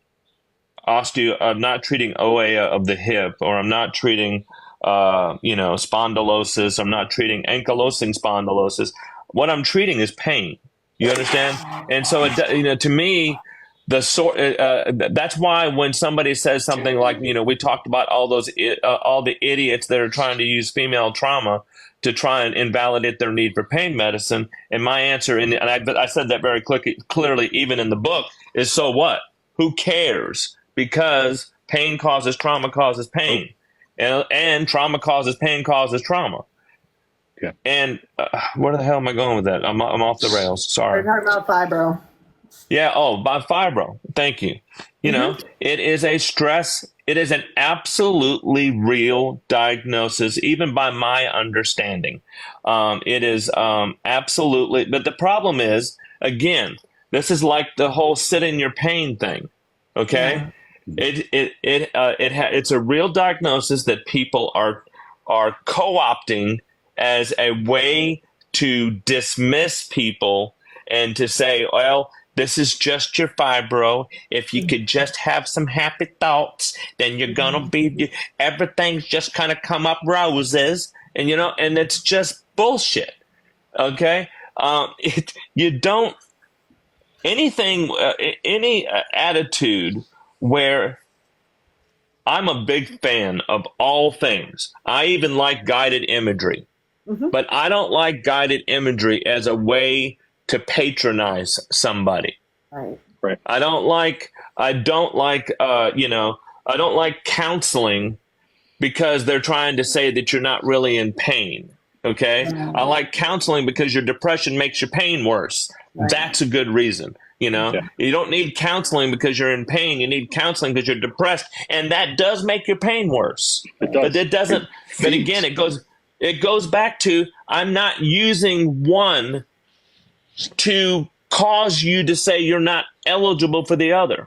I'm not treating OA of the hip, or I'm not treating spondylosis. I'm not treating ankylosing spondylosis. What I'm treating is pain. You understand? And so, to me, that's why when somebody says something like, we talked about all the idiots that are trying to use female trauma to try and invalidate their need for pain medicine. And my answer, and I said that very clearly, even in the book, is so what? Who cares? Because pain causes trauma causes pain. And trauma causes pain causes trauma. Yeah. And where the hell am I going with that? I'm off the rails. Sorry. We're talking about fibro. Yeah. Oh, by fibro. Thank you. It is a stress. It is an absolutely real diagnosis, even by my understanding. It is absolutely. But the problem is, again, this is like the whole sit in your pain thing. Okay. Yeah. It's a real diagnosis that people are co-opting as a way to dismiss people and to say, well, this is just your fibro. If you could just have some happy thoughts, then you're gonna be, everything's just kind of come up roses, and and it's just bullshit. Okay, you don't any attitude where I'm a big fan of all things. I even like guided imagery, but I don't like guided imagery as a way to patronize somebody. Right. I don't like counseling because they're trying to say that you're not really in pain. Okay. I like counseling because your depression makes your pain worse. Right. That's a good reason. You don't need counseling because you're in pain. You need counseling because you're depressed, and that does make your pain worse. But it doesn't. But again, it goes back to, I'm not using one to cause you to say you're not eligible for the other.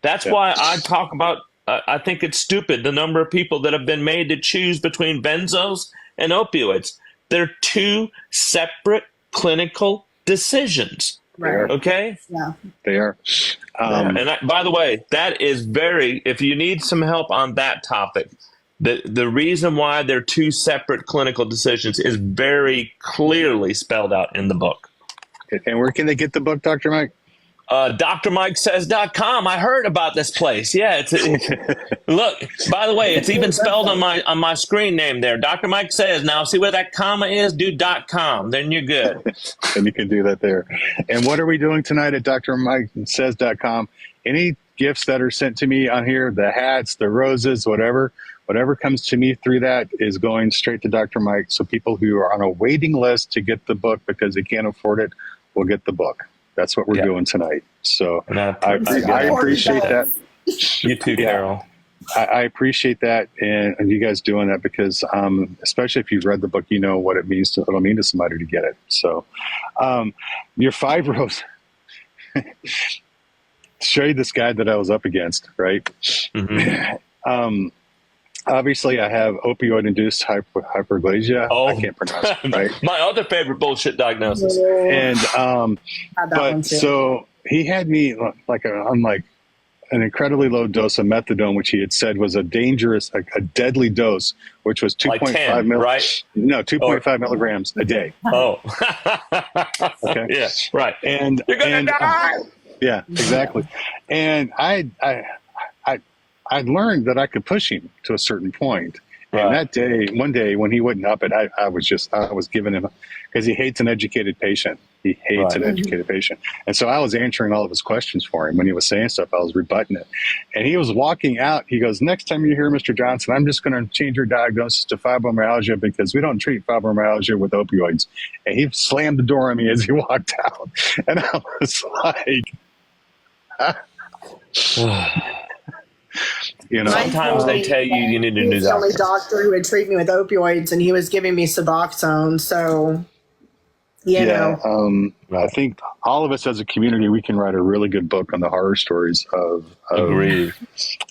That's why I talk about. I think it's stupid the number of people that have been made to choose between benzos and opioids. They're two separate clinical decisions. Right. Okay. Yeah. They are. And by the way, that is if you need some help on that topic, the reason why they're two separate clinical decisions is very clearly spelled out in the book. And where can they get the book, Dr. Mike? DrMikeSays.com. I heard about this place. Yeah, look. By the way, it's even spelled on my screen name there. Dr. Mike Says. Now, see where that comma is? Do .com. Then you're good. And you can do that there. And what are we doing tonight at DrMikeSays.com? Any gifts that are sent to me on here, the hats, the roses, whatever comes to me through that is going straight to Dr. Mike. So people who are on a waiting list to get the book because they can't afford it will get the book. That's what we're doing tonight. So I appreciate that. You too, Carol. I appreciate that, and you guys doing that, because especially if you've read the book, you know what it'll mean to somebody to get it. So your fibros. Show you this guy that I was up against, right? Mm-hmm. Obviously, I have opioid-induced hyperglycia. Oh, I can't pronounce it, right? My other favorite bullshit diagnosis. And but so he had me I'm like, an incredibly low dose of methadone, which he had said was a dangerous, a deadly dose, which was 2.5 right? No, 2.5 milligrams a day. Oh, okay, yeah, right. And you're gonna die. Yeah, exactly. And I learned that I could push him to a certain point. And that day, one day when he wouldn't up it, I was giving him, because he hates an educated patient. He hates an educated patient. And so I was answering all of his questions for him. When he was saying stuff, I was rebutting it. And he was walking out. He goes, next time you're here, Mr. Johnson, I'm just going to change your diagnosis to fibromyalgia, because we don't treat fibromyalgia with opioids. And he slammed the door on me as he walked out. And I was like, you know, sometimes they tell you need to do that. The only doctor who would treat me with opioids, and he was giving me Suboxone. So, you know, I think all of us as a community, we can write a really good book on the horror stories of Agreed.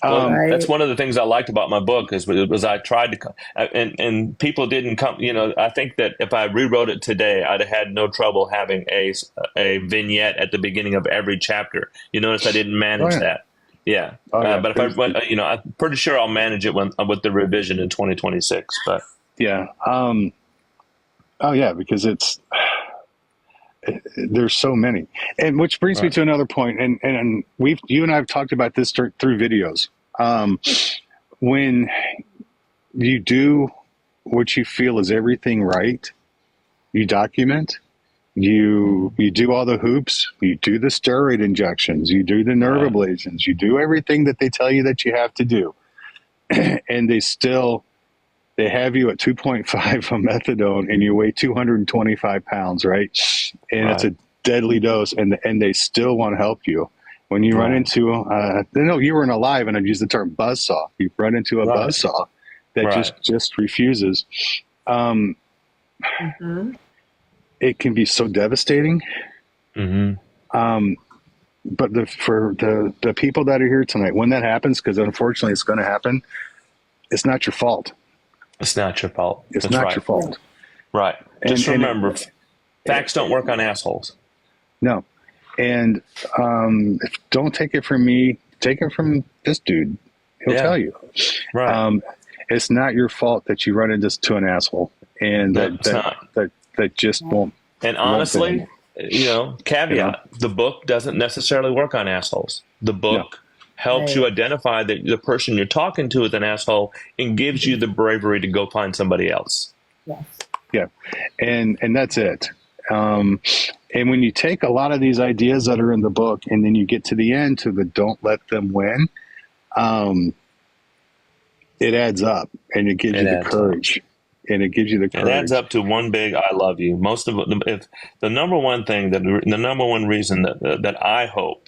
That's one of the things I liked about my book was I tried to, and people didn't come. You know, I think that if I rewrote it today, I'd have had no trouble having a vignette at the beginning of every chapter. You notice I didn't manage that. Yeah. But if I went, I'm pretty sure I'll manage it with the revision in 2026. But yeah. Because there's so many, and which brings me to another point. And you and I have talked about this through videos. When you do what you feel is everything right, you document. You do all the hoops, you do the steroid injections, you do the nerve ablations, you do everything that they tell you that you have to do. And they have you at 2.5 of methadone and you weigh 225 pounds, right? And it's a deadly dose, and they still want to help you. When you run into, you weren't alive, and I'd use the term buzzsaw. You run into a buzzsaw that just refuses. It can be so devastating. But for the people that are here tonight, when that happens, because unfortunately it's going to happen, it's not your fault. It's not your fault. It's not your fault. Right. Just remember, facts don't work on assholes. No. And don't take it from me. Take it from this dude. He'll tell you. Right. It's not your fault that you run into an asshole, and that just won't. And honestly, caveat, the book doesn't necessarily work on assholes. The book helps you identify that the person you're talking to is an asshole and gives you the bravery to go find somebody else. Yes. Yeah. And that's it. And when you take a lot of these ideas that are in the book and then you get to the end to the don't let them win, it adds up, and it gives you the courage. And it gives you the courage. It adds up to one big "I love you." Most of it, if the number one thing the number one reason that I hope,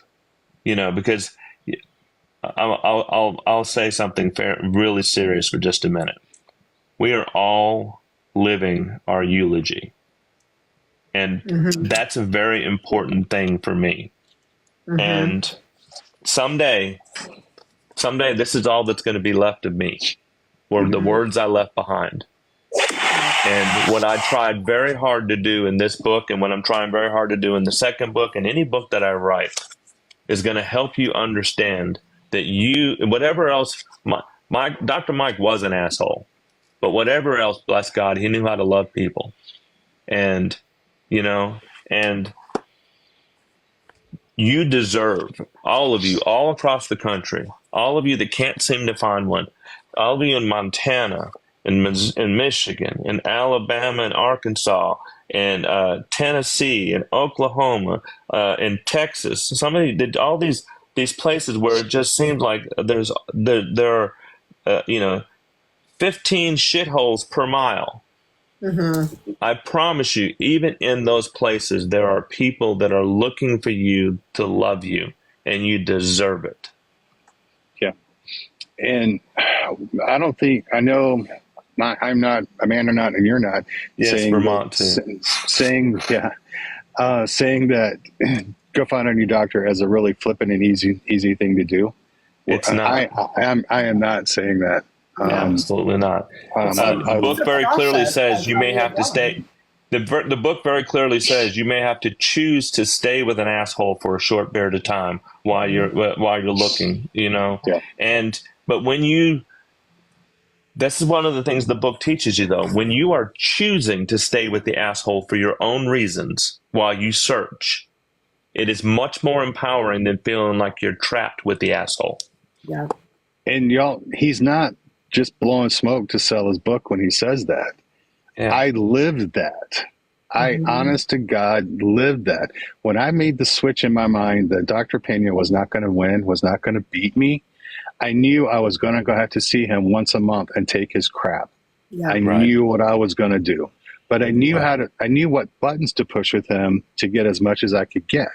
because I'll say something really serious for just a minute. We are all living our eulogy, and that's a very important thing for me. And someday, this is all that's going to be left of me, or the words I left behind. And what I tried very hard to do in this book, and what I'm trying very hard to do in the second book, and any book that I write, is going to help you understand that whatever else, Dr. Mike was an asshole, but whatever else, bless God, he knew how to love people. And, and you deserve, all of you, all across the country, all of you that can't seem to find one, all of you in Montana, in Michigan, in Alabama, and Arkansas, and Tennessee, and Oklahoma, in Texas. All these places where it just seems like there are 15 shitholes per mile. I promise you, even in those places, there are people that are looking for you to love you, and you deserve it. Yeah, and I know. I'm not, Amanda, not, and you're not. Yes, Vermont too. Saying that go find a new doctor as a really flippant and easy thing to do. It's not. I am not saying that. Absolutely not. The book very clearly says you may have to stay. The book very clearly says you may have to choose to stay with an asshole for a short period of time while you're looking, Yeah. But this is one of the things the book teaches you, though. When you are choosing to stay with the asshole for your own reasons while you search, it is much more empowering than feeling like you're trapped with the asshole. Yeah. And y'all, he's not just blowing smoke to sell his book when he says that. Yeah. I lived that. I, honest to God, lived that. When I made the switch in my mind that Dr. Pena was not going to win, was not going to beat me, I knew I was going to go have to see him once a month and take his crap. Yeah. I knew what I was going to do, but I knew I knew what buttons to push with him to get as much as I could get.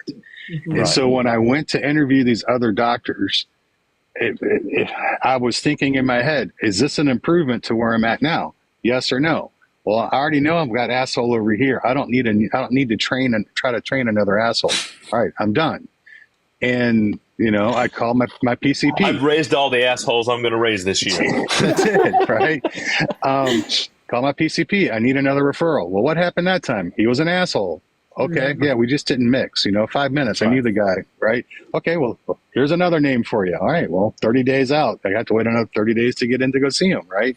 And so when I went to interview these other doctors, I was thinking in my head, is this an improvement to where I'm at now? Yes or no? Well, I already know I've got asshole over here. I don't need to train and try to train another asshole. All right, I'm done. And I call my PCP. I've raised all the assholes I'm going to raise this year. That's it, right? Call my PCP. I need another referral. Well, what happened that time? He was an asshole. Okay, yeah, we just didn't mix. 5 minutes. I knew the guy, right? Okay, well, here's another name for you. All right, well, 30 days out. I got to wait another 30 days to get in to go see him, right?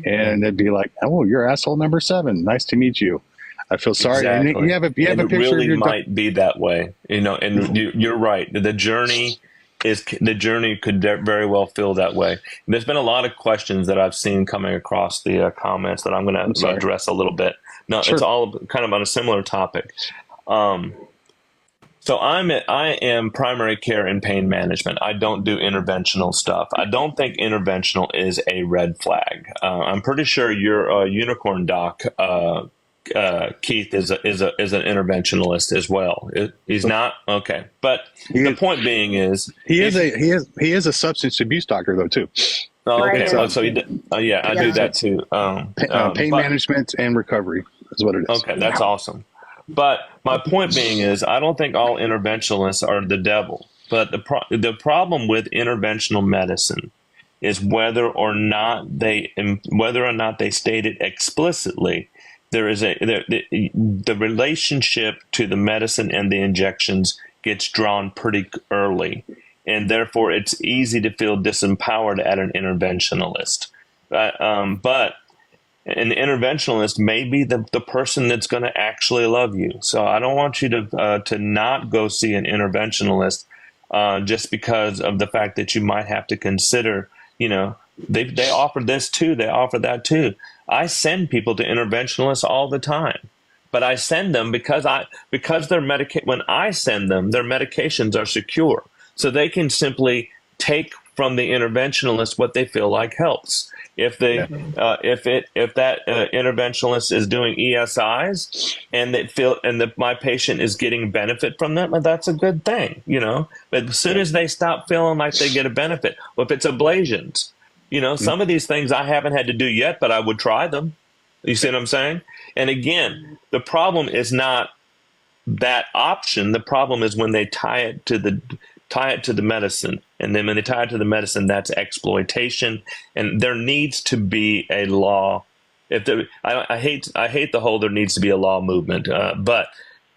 And it'd be like, oh, you're asshole number 7. Nice to meet you. I feel sorry. Exactly. And you have a picture it really of your might be that way, and you're right. The journey could very well feel that way. There's been a lot of questions that I've seen coming across the comments that I'm going to address a little bit. No, It's all kind of on a similar topic. So I am primary care and pain management. I don't do interventional stuff. I don't think interventional is a red flag. I'm pretty sure your unicorn doc, Keith, is an interventionalist as well. He's not okay, but the point being is he is a substance abuse doctor though too. Oh, okay. So he did, I do that too. Pain management and recovery is what it is. Okay, that's awesome. But my point being is, I don't think all interventionalists are the devil. But the problem with interventional medicine is whether or not they state it explicitly. There is the relationship to the medicine and the injections gets drawn pretty early, and therefore it's easy to feel disempowered at an interventionalist. But an interventionalist may be the person that's going to actually love you. So I don't want you to not go see an interventionalist just because of the fact that you might have to consider, they offer this too, they offer that too. I send people to interventionalists all the time, but I send them because when I send them, their medications are secure, so they can simply take from the interventionalist what they feel like helps. If that interventionalist is doing ESIs and my patient is getting benefit from them, that's a good thing, But as soon as they stop feeling like they get a benefit, well, if it's ablations, some of these things I haven't had to do yet, but I would try them. You see what I'm saying? And again, the problem is not that option. The problem is when they tie it to the medicine. And then when they tie it to the medicine, that's exploitation. And there needs to be a law. I hate the whole there needs to be a law movement. But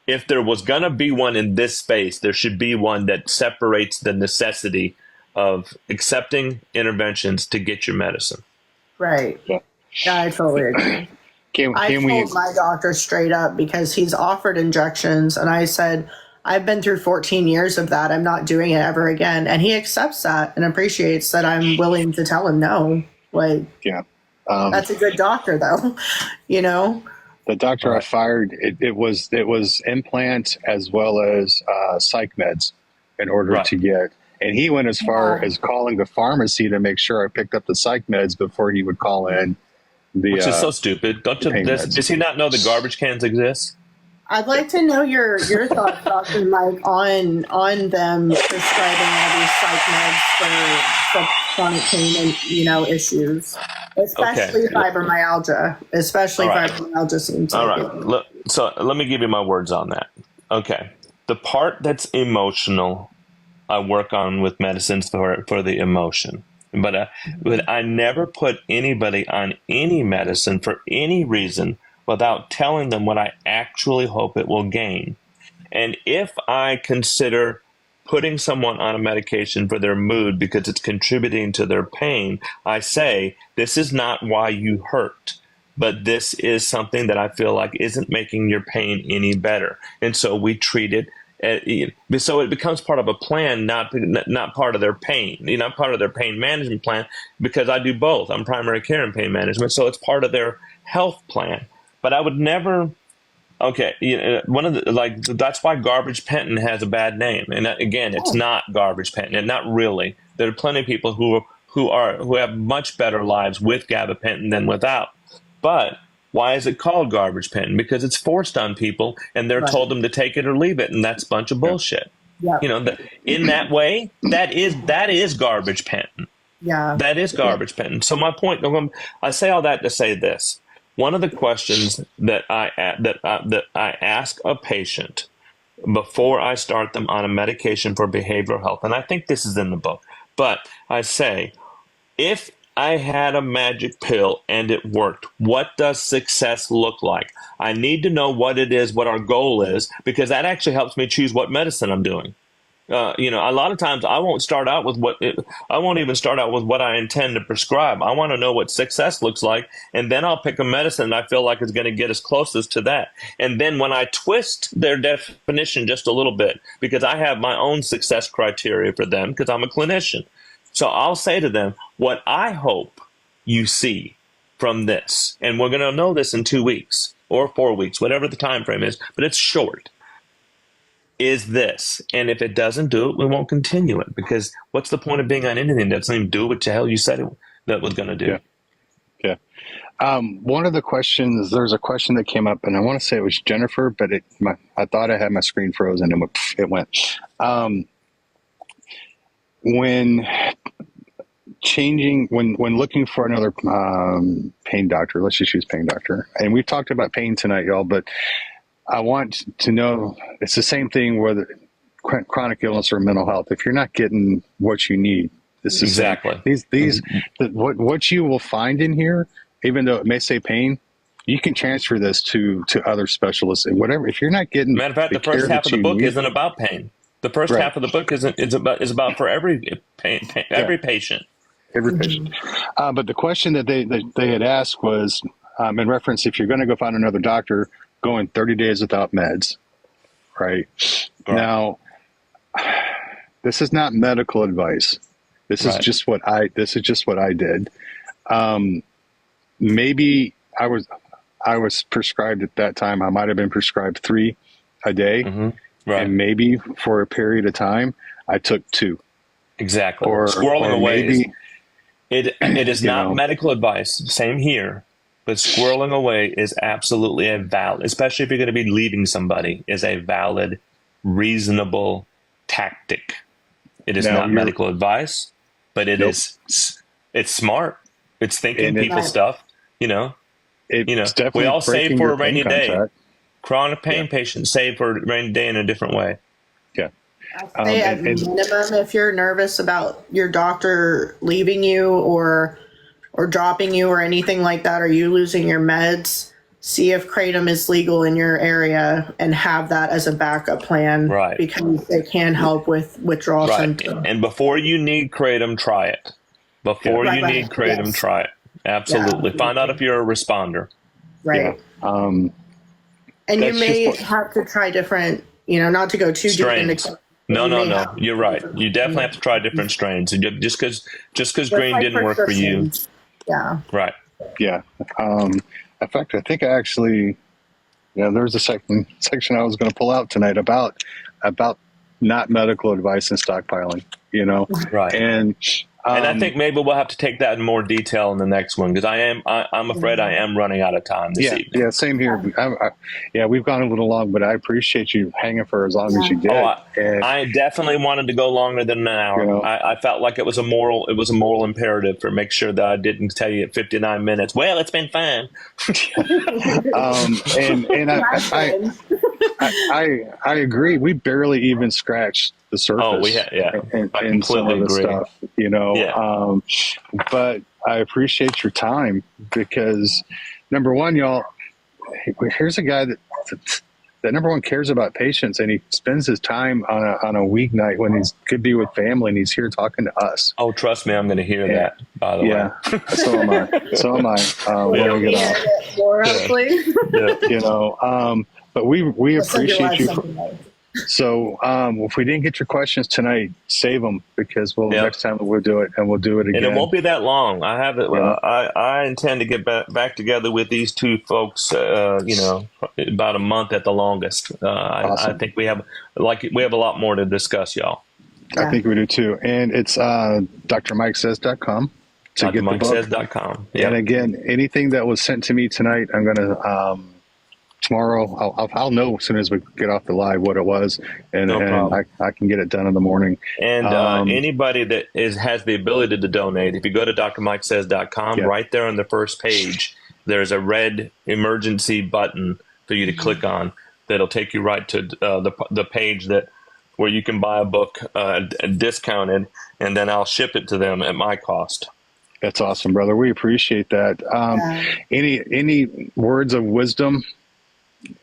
if there was going to be one in this space, there should be one that separates the necessity of accepting interventions to get your medicine. Right. Yeah, I totally agree. I told my doctor straight up, because he's offered injections, and I said, I've been through 14 years of that. I'm not doing it ever again. And he accepts that and appreciates that I'm willing to tell him no. That's a good doctor, though. The doctor I fired, it was implant as well as psych meds in order to get. And he went as far as calling the pharmacy to make sure I picked up the psych meds before he would call in the. Which is so stupid. Does he not know the garbage cans exist? I'd like to know your thoughts, Dr. Mike, on them prescribing all these psych meds for chronic pain and issues, especially fibromyalgia. Fibromyalgia seems like it. All right. So let me give you my words on that. Okay, the part that's emotional, I work on with medicines for the emotion. But I never put anybody on any medicine for any reason without telling them what I actually hope it will gain. And if I consider putting someone on a medication for their mood because it's contributing to their pain, I say, this is not why you hurt, but this is something that I feel like isn't making your pain any better. And so we treat it. So it becomes part of a plan, not part of their pain, not part of their pain management plan, because I do both. I'm primary care and pain management. So it's part of their health plan. But I would never. Okay, one of the that's why garbage penton has a bad name. And again, it's not garbage penton, and not really. There are plenty of people who have much better lives with gabapentin than without. But why is it called garbage penton? Because it's forced on people, and they're told them to take it or leave it, and that's a bunch of bullshit. Yeah. In that way, that is garbage penton. Yeah, that is garbage penton. So my point, I say all that to say this. One of the questions that I ask a patient before I start them on a medication for behavioral health, and I think this is in the book, but I say, if I had a magic pill and it worked, what does success look like? I need to know what it is, what our goal is, because that actually helps me choose what medicine I'm doing. A lot of times I won't even start out with what I intend to prescribe. I want to know what success looks like, and then I'll pick a medicine that I feel like is going to get us closest to that. And then when I twist their definition just a little bit, because I have my own success criteria for them, because I'm a clinician. So I'll say to them, what I hope you see from this, and we're going to know this in 2 weeks or 4 weeks, whatever the time frame is, but it's short, is this. And if it doesn't do it, we won't continue it, because what's the point of being on anything that doesn't even do what the hell you said that was going to do? Yeah. One of the questions, there's a question that came up, and I want to say it was Jennifer, but I thought I had my screen frozen, and it went. When looking for another pain doctor, let's just use pain doctor. And we've talked about pain tonight, y'all, but I want to know, it's the same thing whether chronic illness or mental health. If you're not getting what you need, this is exactly what you will find in here, even though it may say pain, you can transfer this to other specialists and whatever. If you're not getting, matter of fact, the first half of the book isn't about pain. The first half of the book is about for every patient. Every patient. But the question that they had asked was in reference, if you're going to go find another doctor, going 30 days without meds, right? Now, this is not medical advice. This is just what I did. Maybe I was prescribed at that time. I might have been prescribed 3 a day. Mm-hmm. Right. And maybe for a period of time, I took 2. Exactly. Squirreling away it is not medical advice. Same here. But squirreling away is absolutely a valid, especially if you're going to be leaving somebody, is a valid, reasonable tactic. It is not medical advice, but it's smart. It's thinking people stuff, we all save for a rainy day. Chronic pain patients save for a rainy day in a different way. Yeah. I say at minimum, if you're nervous about your doctor leaving you or dropping you or anything like that, or you losing your meds, see if kratom is legal in your area and have that as a backup plan. Right. Because it can help with withdrawal symptoms. And before you need kratom, try it. Try it. Absolutely. Yeah. Find out if you're a responder. Right. Yeah. And you may have to try different, not to go too deep into. No. You're right. You definitely have to try different strains. Just because green didn't work for you. Yeah. Right. Yeah. In fact, I think there's a section I was going to pull out tonight about not medical advice and stockpiling, Right. And I think maybe we'll have to take that in more detail in the next one, because I'm afraid I am running out of time this evening. Yeah, same here. We've gone a little long, but I appreciate you hanging for as long as you did. I definitely wanted to go longer than an hour. I felt like it was a moral imperative for make sure that I didn't tell you at 59 minutes. Well, it's been fun. I agree. We barely even scratched the surface. Oh, and some of the stuff, but I appreciate your time, because number one, y'all, here's a guy that number one cares about patients, and he spends his time on a weeknight when he's could be with family, and he's here talking to us. Oh, trust me, I'm going to hear that. By the way, so am I. So am I. When we get on. But we appreciate you. So if we didn't get your questions tonight, save them, because next time we'll do it, and we'll do it again. And it won't be that long. I have it. I intend to get back together with these two folks. About a month at the longest. Awesome. I think we have a lot more to discuss, y'all. Yeah. I think we do too. And it's drmikesays.com to get the book. drmikesays.com. Yep. And again, anything that was sent to me tonight, I'm gonna. Tomorrow, I'll know as soon as we get off the live what it was, and I can get it done in the morning. And anybody that has the ability to donate, if you go to drmikesays.com, right there on the first page, there's a red emergency button for you to click on. That'll take you right to the page where you can buy a book discounted, and then I'll ship it to them at my cost. That's awesome, brother. We appreciate that. Any words of wisdom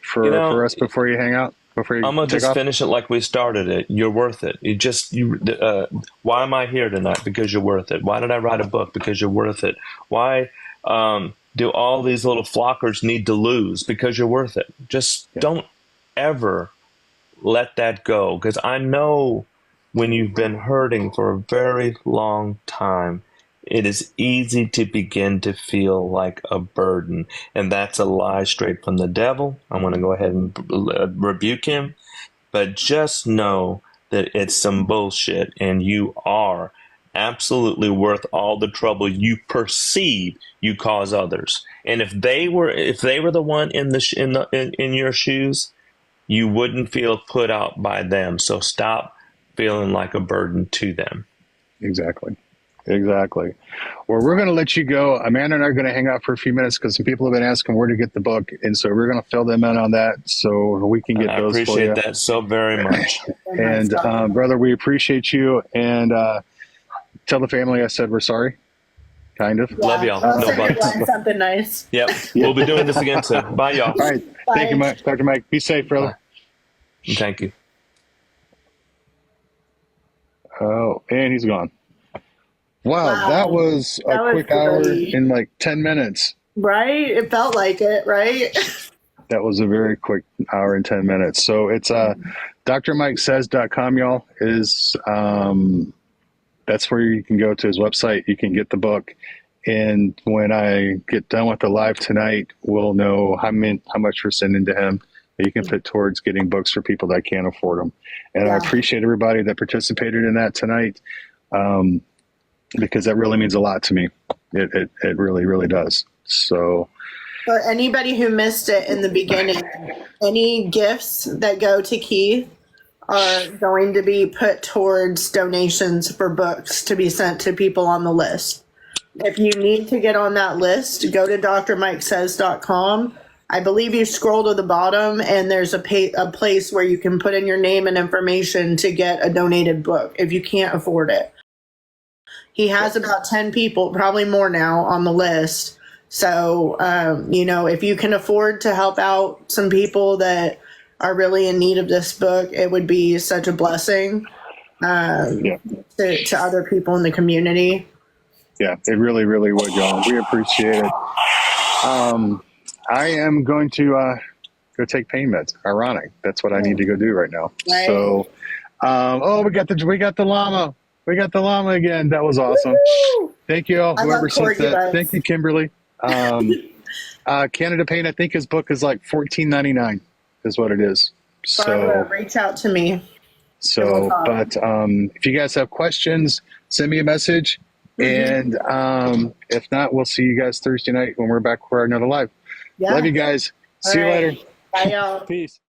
for us before you hang out? I'm gonna just finish it like we started it. You're worth it. Why am I here tonight? Because you're worth it. Why did I write a book? Because you're worth it. Why do all these little flockers need to lose? Because you're worth it. Just don't ever let that go, because I know when you've been hurting for a very long time, it is easy to begin to feel like a burden, and that's a lie straight from the devil. I'm going to go ahead and rebuke him, but just know that it's some bullshit, and you are absolutely worth all the trouble you perceive you cause others. And if they were the one in your shoes, you wouldn't feel put out by them. So stop feeling like a burden to them. Exactly. Well, we're going to let you go. Amanda and I are going to hang out for a few minutes because some people have been asking where to get the book, and so we're going to fill them in on that so we can get those for you. I appreciate that so very much. And brother, we appreciate you, and tell the family I said we're sorry. Kind of. Love y'all. Something nice. Yep. We'll be doing this again soon. Bye, y'all. All right. Bye. Thank you, Mike. Dr. Mike. Be safe, brother. Bye. Thank you. Oh, and he's gone. Wow, that was a quick hour in like 10 minutes. Right? It felt like it, right? That was a very quick hour and 10 minutes. So it's drmikesays.com, y'all. That's where you can go to his website. You can get the book. And when I get done with the live tonight, we'll know how much we're sending to him that you can put towards getting books for people that can't afford them. And I appreciate everybody that participated in that tonight. Because that really means a lot to me. It really, really does. So for anybody who missed it in the beginning, any gifts that go to Keith are going to be put towards donations for books to be sent to people on the list. If you need to get on that list, go to drmikesays.com. I believe you scroll to the bottom and there's a place where you can put in your name and information to get a donated book if you can't afford it. He has about 10 people, probably more now, on the list. So, if you can afford to help out some people that are really in need of this book, it would be such a blessing to other people in the community. Yeah, it really, really would, y'all. We appreciate it. I am going to go take pain meds. Ironic. That's what I need to go do right now. Right. So, we got the llama. We got the llama again. That was awesome. Woo-hoo! Thank you all. Whoever sent that. Thank you, Kimberly. Canada Pain, I think his book is like $14.99 is what it is. Barbara, reach out to me. So, but if you guys have questions, send me a message. And if not, we'll see you guys Thursday night when we're back for another live. Yeah. Love you guys. See you later. Bye, y'all. Peace.